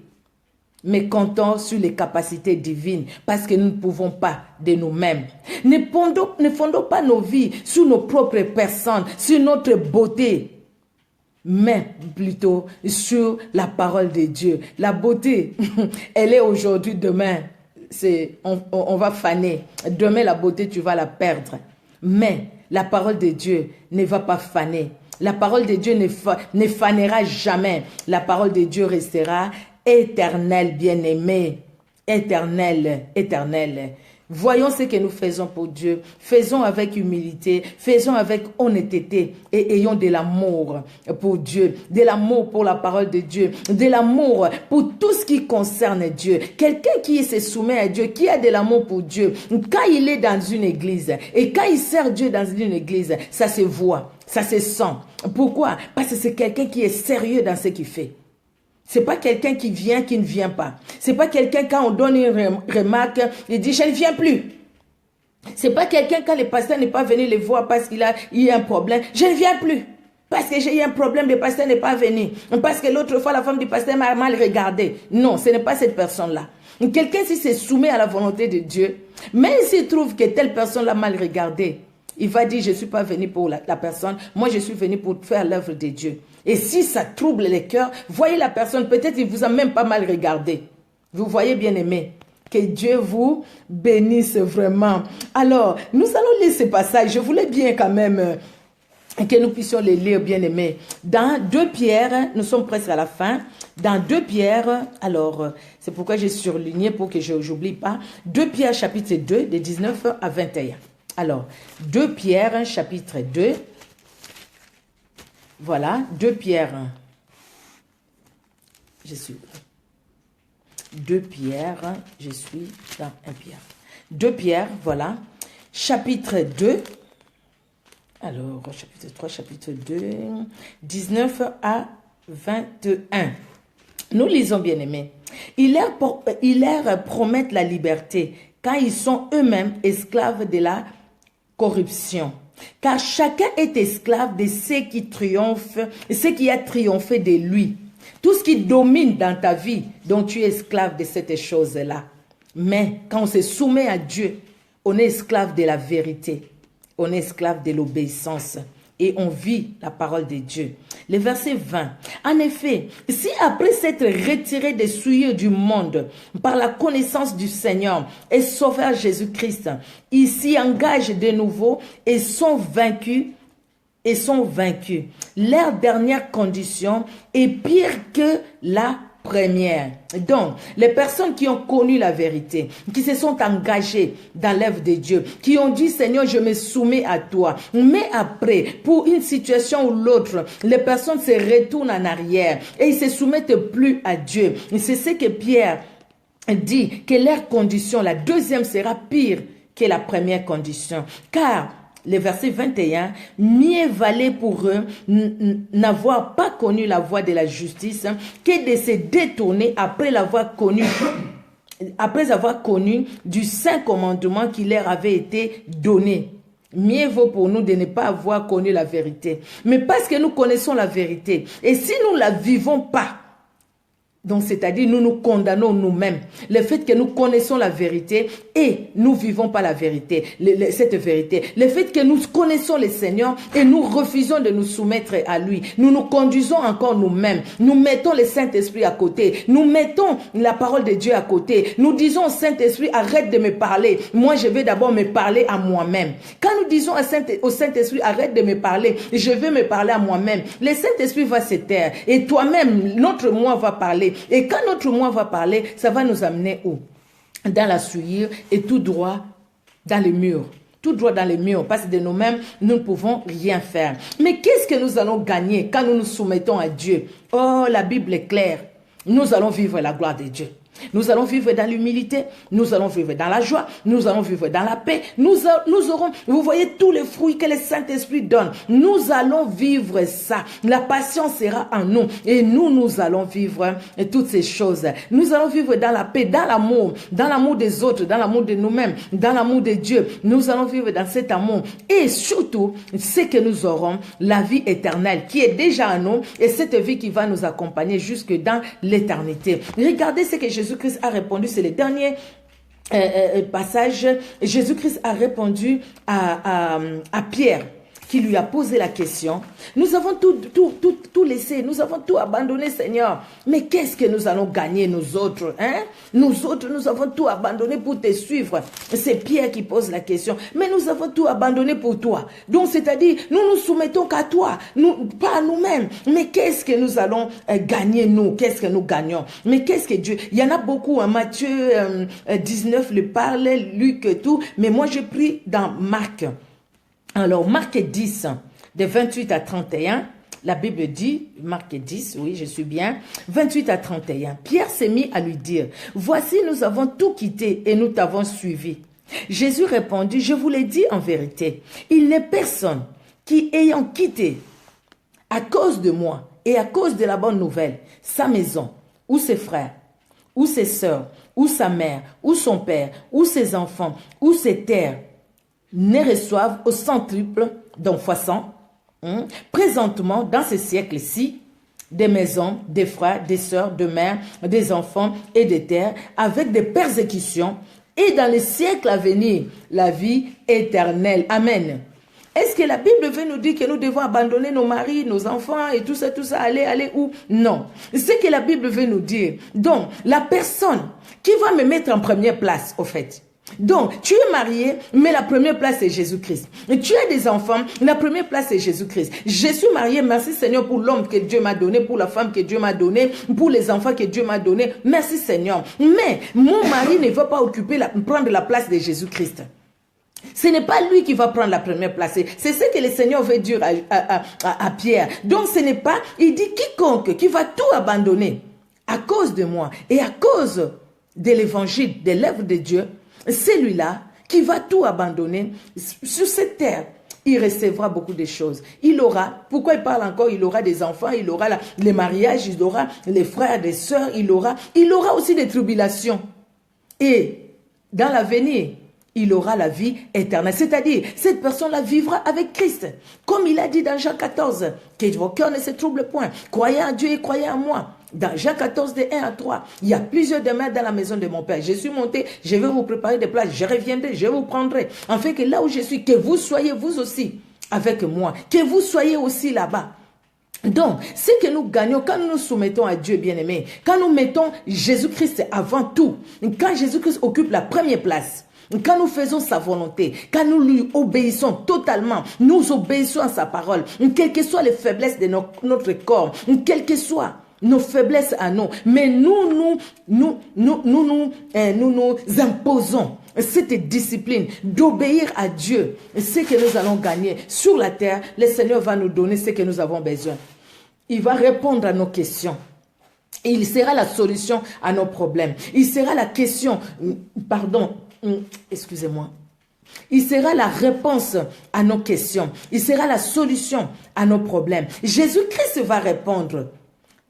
mais comptons sur les capacités divines, parce que nous ne pouvons pas de nous-mêmes. Ne fondons pas nos vies sur nos propres personnes, sur notre beauté, mais plutôt sur la parole de Dieu. La beauté, elle est aujourd'hui, demain. On va faner. Demain, la beauté, tu vas la perdre. Mais la parole de Dieu ne va pas faner. La parole de Dieu ne fanera jamais. La parole de Dieu restera éternelle, bien-aimée. Éternelle, éternelle. Voyons ce que nous faisons pour Dieu. Faisons avec humilité, faisons avec honnêteté et ayons de l'amour pour Dieu, de l'amour pour la parole de Dieu, de l'amour pour tout ce qui concerne Dieu. Quelqu'un qui se soumet à Dieu, qui a de l'amour pour Dieu, quand il est dans une église et quand il sert Dieu dans une église, ça se voit, ça se sent. Pourquoi? Parce que c'est quelqu'un qui est sérieux dans ce qu'il fait. C'est pas quelqu'un qui vient, qui ne vient pas. C'est pas quelqu'un quand on donne une remarque, il dit je ne viens plus. C'est pas quelqu'un quand le pasteur n'est pas venu le voir parce qu'il a eu un problème, je ne viens plus. Parce que j'ai eu un problème, le pasteur n'est pas venu. Parce que l'autre fois la femme du pasteur m'a mal regardé. Non, ce n'est pas cette personne-là. Quelqu'un si se soumet à la volonté de Dieu, même s'il trouve que telle personne l'a mal regardé, il va dire, je ne suis pas venu pour la personne, moi je suis venu pour faire l'œuvre de Dieu. Et si ça trouble les cœurs, voyez la personne, peut-être il ne vous a même pas mal regardé. Vous voyez, bien aimé, que Dieu vous bénisse vraiment. Alors, nous allons lire ce passage. Je voulais bien quand même que nous puissions les lire, bien aimé. Dans 2 Pierre, nous sommes presque à la fin. Dans 2 Pierre, alors, c'est pourquoi j'ai surligné pour que je n'oublie pas. 2 Pierre, chapitre 2, de 19 à 21. Alors, 2 Pierre, chapitre 2. Voilà, 2 Pierre. Je suis 2 Pierre, je suis dans 1 Pierre. 2 Pierre, voilà. Chapitre 2. Alors, chapitre 3, chapitre 2, 19 à 21. Nous lisons, bien aimés. Ils leur promettent la liberté, quand ils sont eux-mêmes esclaves de la corruption. Car chacun est esclave de ce qui a triomphé de lui. Tout ce qui domine dans ta vie, dont tu es esclave de cette chose-là. Mais quand on se soumet à Dieu, on est esclave de la vérité. On est esclave de l'obéissance. Et on vit la parole de Dieu. Le verset 20. En effet, si après s'être retiré des souillures du monde par la connaissance du Seigneur et Sauveur Jésus-Christ, ils s'y engagent de nouveau et sont vaincus. Leur dernière condition est pire que la première. Donc, les personnes qui ont connu la vérité, qui se sont engagées dans l'œuvre de Dieu, qui ont dit, Seigneur, je me soumets à toi. Mais après, pour une situation ou l'autre, les personnes se retournent en arrière et ils se soumettent plus à Dieu. C'est ce que Pierre dit, que leur condition, la deuxième, sera pire que la première condition. Car, le verset 21, mieux valait pour eux n'avoir pas connu la voie de la justice que de se détourner après avoir connu du saint commandement qui leur avait été donné. Mieux vaut pour nous de ne pas avoir connu la vérité. Mais parce que nous connaissons la vérité, et si nous ne la vivons pas, Donc, c'est-à-dire, nous nous condamnons nous-mêmes. Le fait que nous connaissons la vérité et nous vivons pas la vérité, cette vérité. Le fait que nous connaissons le Seigneur et nous refusons de nous soumettre à lui. Nous nous conduisons encore nous-mêmes. Nous mettons le Saint-Esprit à côté. Nous mettons la parole de Dieu à côté. Nous disons au Saint-Esprit, arrête de me parler. Moi, je vais d'abord me parler à moi-même. Quand nous disons au Saint-Esprit, arrête de me parler, je vais me parler à moi-même. Le Saint-Esprit va se taire. Et toi-même, notre moi va parler. Et quand notre moi va parler, ça va nous amener où? Dans la souillure et tout droit dans les murs. Tout droit dans les murs, parce que de nous-mêmes, nous ne pouvons rien faire. Mais qu'est-ce que nous allons gagner quand nous nous soumettons à Dieu? Oh, la Bible est claire. Nous allons vivre la gloire de Dieu. Nous allons vivre dans l'humilité, nous allons vivre dans la joie, nous allons vivre dans la paix. Nous aurons, vous voyez tous les fruits que le Saint-Esprit donne. Nous allons vivre ça. La patience sera en nous et nous allons vivre toutes ces choses. Nous allons vivre dans la paix, dans l'amour des autres, dans l'amour de nous-mêmes, dans l'amour de Dieu. Nous allons vivre dans cet amour et surtout, c'est que nous aurons la vie éternelle qui est déjà en nous et cette vie qui va nous accompagner jusque dans l'éternité. Regardez ce que Jésus-Christ a répondu, c'est le dernier passage. Jésus-Christ a répondu à Pierre qui lui a posé la question. Nous avons tout laissé, nous avons tout abandonné, Seigneur. Mais qu'est-ce que nous allons gagner, nous autres, hein? Nous autres, nous avons tout abandonné pour te suivre. C'est Pierre qui pose la question. Mais nous avons tout abandonné pour toi. Donc, c'est-à-dire, nous nous soumettons qu'à toi, pas à nous-mêmes. Mais qu'est-ce que nous allons gagner, nous? Qu'est-ce que nous gagnons? Mais qu'est-ce que Dieu... Il y en a beaucoup, hein? Matthieu 19 le parle, Luc et tout. Mais moi, j'ai pris dans Marc. Alors, Marc 10, de 28 à 31, la Bible dit, Marc 10, oui, je suis bien, 28 à 31, Pierre s'est mis à lui dire, « Voici, nous avons tout quitté et nous t'avons suivi. » Jésus répondit, « Je vous l'ai dit en vérité, il n'est personne qui, ayant quitté à cause de moi et à cause de la bonne nouvelle, sa maison, ou ses frères, ou ses sœurs, ou sa mère, ou son père, ou ses enfants, ou ses terres, ne reçoivent au centuple, donc fois 100, présentement, dans ce siècle-ci, des maisons, des frères, des sœurs, des mères, des enfants et des terres, avec des persécutions, et dans les siècles à venir, la vie éternelle. Amen. Est-ce que la Bible veut nous dire que nous devons abandonner nos maris, nos enfants et tout ça, aller où? Non. C'est que la Bible veut nous dire. Donc, la personne qui va me mettre en première place, au fait, donc, tu es marié, mais la première place c'est Jésus-Christ. Tu as des enfants, la première place c'est Jésus-Christ. Je suis marié, merci Seigneur pour l'homme que Dieu m'a donné, pour la femme que Dieu m'a donnée, pour les enfants que Dieu m'a donné. Merci Seigneur. Mais mon mari ne va pas prendre la place de Jésus-Christ. Ce n'est pas lui qui va prendre la première place. C'est ce que le Seigneur veut dire à Pierre. Donc, ce n'est pas, il dit quiconque qui va tout abandonner à cause de moi et à cause de l'évangile, de l'œuvre de Dieu, celui-là qui va tout abandonner sur cette terre, il recevra beaucoup de choses. Il aura, pourquoi il parle encore? Il aura des enfants, il aura les mariages, il aura les frères, des sœurs, il aura aussi des tribulations. Et dans l'avenir, il aura la vie éternelle. C'est-à-dire, cette personne-là vivra avec Christ. Comme il a dit dans Jean 14, que vos cœurs ne se troublent point. Croyez en Dieu et croyez en moi. Dans Jean 14, de 1 à 3, il y a plusieurs demeures dans la maison de mon Père. Je suis monté, je vais vous préparer des places, je reviendrai, je vous prendrai. Afin que là où je suis, que vous soyez vous aussi avec moi. Que vous soyez aussi là-bas. Donc, ce que nous gagnons quand nous nous soumettons à Dieu, bien-aimé, quand nous mettons Jésus-Christ avant tout, quand Jésus-Christ occupe la première place, quand nous faisons sa volonté, quand nous lui obéissons totalement, nous obéissons à sa parole, quelles que soient les faiblesses de notre corps, quelles que soient nos faiblesses à nous, mais nous imposons cette discipline d'obéir à Dieu. Ce que nous allons gagner sur la terre, le Seigneur va nous donner ce que nous avons besoin. Il va répondre à nos questions. Il sera la solution à nos problèmes. Il sera la question, excusez-moi. Il sera la réponse à nos questions. Il sera la solution à nos problèmes. Jésus-Christ va répondre.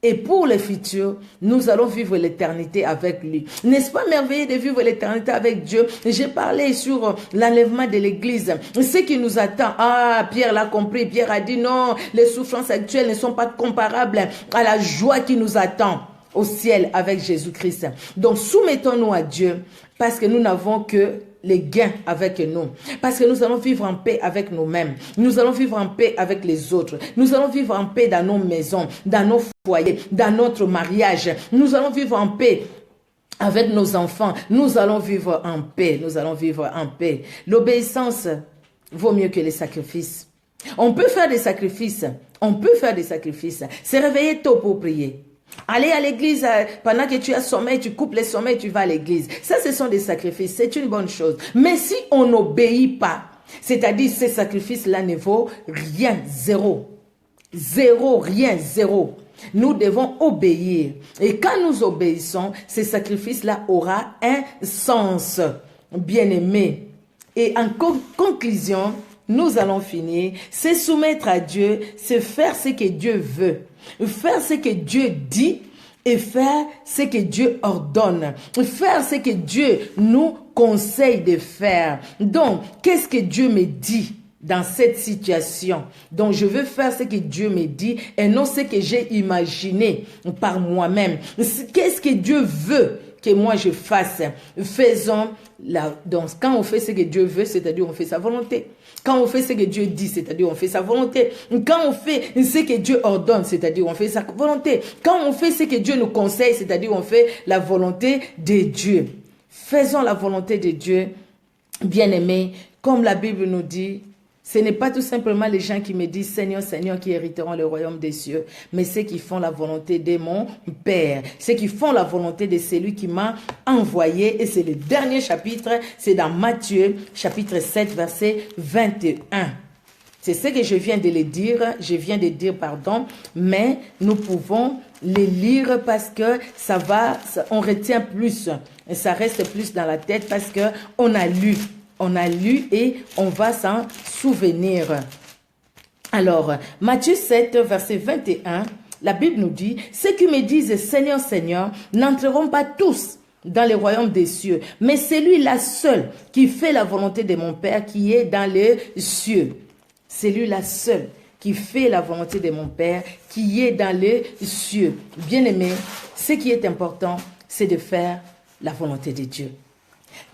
Et pour le futur, nous allons vivre l'éternité avec lui. N'est-ce pas merveilleux de vivre l'éternité avec Dieu? J'ai parlé sur l'enlèvement de l'église. Ce qui nous attend. Ah, Pierre l'a compris. Pierre a dit non, les souffrances actuelles ne sont pas comparables à la joie qui nous attend. au ciel avec Jésus-Christ. Donc, soumettons-nous à Dieu parce que nous n'avons que les gains avec nous. Parce que nous allons vivre en paix avec nous-mêmes. Nous allons vivre en paix avec les autres. Nous allons vivre en paix dans nos maisons, dans nos foyers, dans notre mariage. Nous allons vivre en paix avec nos enfants. Nous allons vivre en paix. Nous allons vivre en paix. L'obéissance vaut mieux que les sacrifices. On peut faire des sacrifices. On peut faire des sacrifices. Se réveiller tôt pour prier. Aller à l'église, pendant que tu as sommeil, tu coupes les sommeils, tu vas à l'église. Ça, ce sont des sacrifices. C'est une bonne chose. Mais si on n'obéit pas, c'est-à-dire ces sacrifices-là ne vaut rien, zéro. Zéro, rien, zéro. Nous devons obéir. Et quand nous obéissons, ces sacrifices-là auront un sens, bien-aimé. Et en conclusion, nous allons finir. C'est soumettre à Dieu, c'est faire ce que Dieu veut. Faire ce que Dieu dit et faire ce que Dieu ordonne. Faire ce que Dieu nous conseille de faire. Donc, qu'est-ce que Dieu me dit dans cette situation? Donc, je veux faire ce que Dieu me dit et non ce que j'ai imaginé par moi-même. Qu'est-ce que Dieu veut que moi je fasse? Faisons donc quand on fait ce que Dieu veut, c'est-à-dire on fait sa volonté. Quand on fait ce que Dieu dit, c'est-à-dire on fait sa volonté. Quand on fait ce que Dieu ordonne, c'est-à-dire on fait sa volonté. Quand on fait ce que Dieu nous conseille, c'est-à-dire on fait la volonté de Dieu. Faisons la volonté de Dieu, bien-aimés, comme la Bible nous dit. Ce n'est pas tout simplement les gens qui me disent « Seigneur, Seigneur » qui hériteront le royaume des cieux, mais ceux qui font la volonté de mon Père, ceux qui font la volonté de celui qui m'a envoyé. Et c'est le dernier chapitre, c'est dans Matthieu, chapitre 7, verset 21. C'est ce que je viens de dire, mais nous pouvons les lire parce que on retient plus, et ça reste plus dans la tête parce que on a lu. On a lu et on va s'en souvenir. Alors, Matthieu 7, verset 21, la Bible nous dit, « Ceux qui me disent Seigneur, Seigneur, n'entreront pas tous dans le royaume des cieux, mais celui-là seul qui fait la volonté de mon Père qui est dans les cieux. » Celui-là seul qui fait la volonté de mon Père qui est dans les cieux. Bien-aimé, ce qui est important, c'est de faire la volonté de Dieu.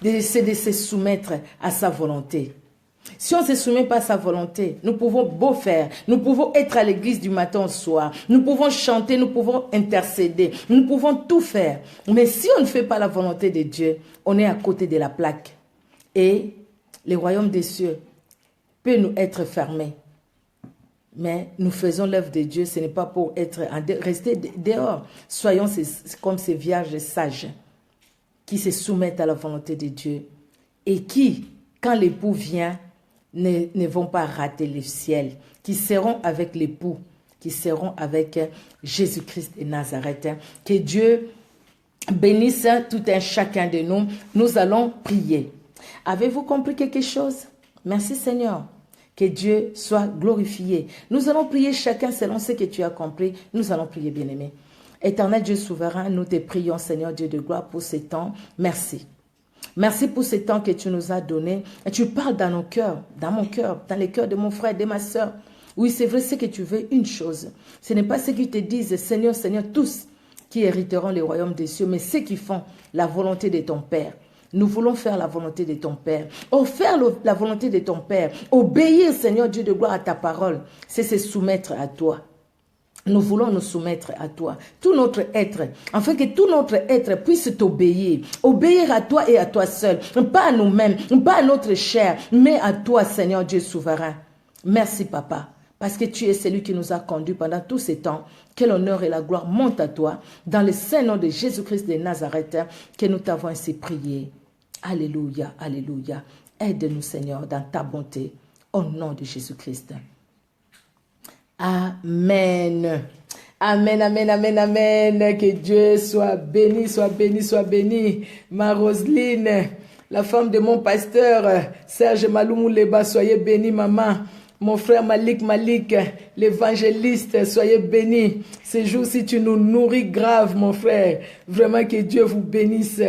C'est de se soumettre à sa volonté. Si on ne se soumet pas à sa volonté, nous pouvons beau faire, nous pouvons être à l'église du matin au soir, nous pouvons chanter, nous pouvons intercéder, nous pouvons tout faire. Mais si on ne fait pas la volonté de Dieu, on est à côté de la plaque. Et le royaume des cieux peut nous être fermé. Mais nous faisons l'œuvre de Dieu, ce n'est pas pour rester dehors. Soyons comme ces vierges sages qui se soumettent à la volonté de Dieu et qui, quand l'époux vient, ne vont pas rater le ciel, qui seront avec l'époux, qui seront avec Jésus-Christ de Nazareth. Que Dieu bénisse tout un chacun de nous. Nous allons prier. Avez-vous compris quelque chose? Merci Seigneur. Que Dieu soit glorifié. Nous allons prier chacun selon ce que tu as compris. Nous allons prier, bien-aimé. Éternel Dieu souverain, nous te prions, Seigneur Dieu de gloire, pour ces temps. Merci. Merci pour ces temps que tu nous as donnés. Et tu parles dans nos cœurs, dans mon cœur, dans les cœurs de mon frère et de ma soeur. Oui, c'est vrai, c'est que tu veux une chose. Ce n'est pas ceux qui te disent, Seigneur, Seigneur, tous qui hériteront le royaume des cieux, mais ceux qui font la volonté de ton Père. Nous voulons faire la volonté de ton Père. Faire la volonté de ton Père. Obéir, Seigneur Dieu de gloire, à ta parole. C'est se soumettre à toi. Nous voulons nous soumettre à toi, tout notre être, afin que tout notre être puisse t'obéir. Obéir à toi et à toi seul, pas à nous-mêmes, pas à notre chair, mais à toi, Seigneur Dieu souverain. Merci, Papa, parce que tu es celui qui nous a conduits pendant tous ces temps. Que l'honneur et la gloire montent à toi, dans le saint nom de Jésus-Christ de Nazareth, que nous t'avons ainsi prié. Alléluia, alléluia. Aide-nous, Seigneur, dans ta bonté, au nom de Jésus-Christ. Amen. Amen, amen, amen, amen. Que Dieu soit béni, soit béni, soit béni. Ma Roseline, la femme de mon pasteur, Serge Maloumou Leba, soyez béni, maman. Mon frère Malik, l'évangéliste, soyez béni. Ces jours-ci, tu nous nourris grave, mon frère. Vraiment que Dieu vous bénisse.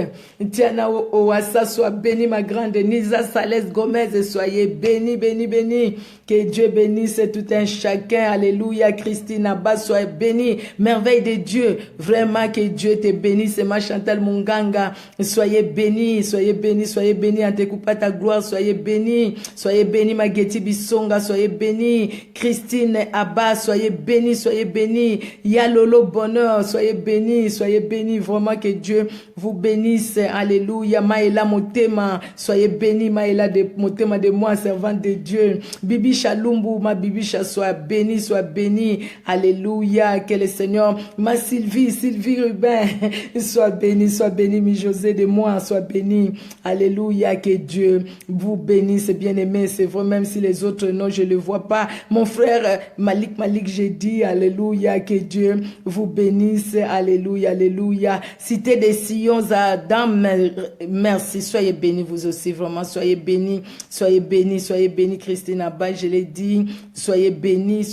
Tiana Oasa, sois béni, ma grande. Nisa Sales Gomez, soyez béni, béni, béni. Que Dieu bénisse tout un chacun. Alléluia. Christine Abba, soyez béni. Merveille de Dieu. Vraiment que Dieu te bénisse. Ma Chantal Munganga, soyez béni, soyez béni, soyez béni. Antekupa ta gloire, soyez béni. Soyez béni, Mageti Bisonga, soyez béni. Christine Abba, soyez béni, soyez béni. Yalolo Bonheur, soyez béni, soyez béni. Vraiment que Dieu vous bénisse. Alléluia. Maïla Motema, soyez béni. Maïla de Motema de moi, servante de Dieu. Bibi Chalumbu, ma Bibi Cha, sois béni, sois béni. Alléluia. Que le Seigneur, ma Sylvie Rubin, sois béni, mi José de moi, sois béni. Alléluia. Que Dieu vous bénisse, bien-aimé. C'est vrai, même si les autres non, je ne le vois pas. Mon frère Malik, j'ai dit, alléluia, que Dieu vous bénisse, alléluia, alléluia. Cité des Sions, Adam, merci, soyez bénis vous aussi, vraiment, soyez bénis, Christine Abba, je l'ai dit, soyez bénis,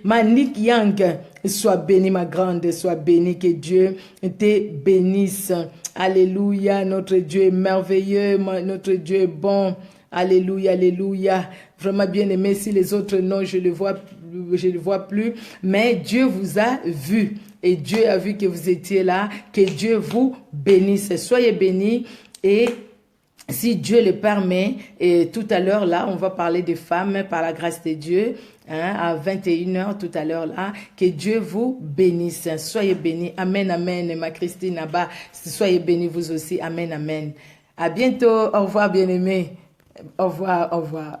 Manik Yang, sois béni, ma grande, sois béni, que Dieu te bénisse, alléluia, notre Dieu est merveilleux, notre Dieu est bon, alléluia, alléluia. Vraiment bien aimé, si les autres non, je le vois plus, mais Dieu vous a vu et Dieu a vu que vous étiez là, que Dieu vous bénisse. Soyez bénis et si Dieu le permet, et tout à l'heure là, on va parler des femmes par la grâce de Dieu, à 21h tout à l'heure là, que Dieu vous bénisse. Soyez bénis. Amen, amen. Ma Christine Abba, soyez bénis vous aussi. Amen, amen. À bientôt. Au revoir, bien-aimés. Au revoir, au revoir.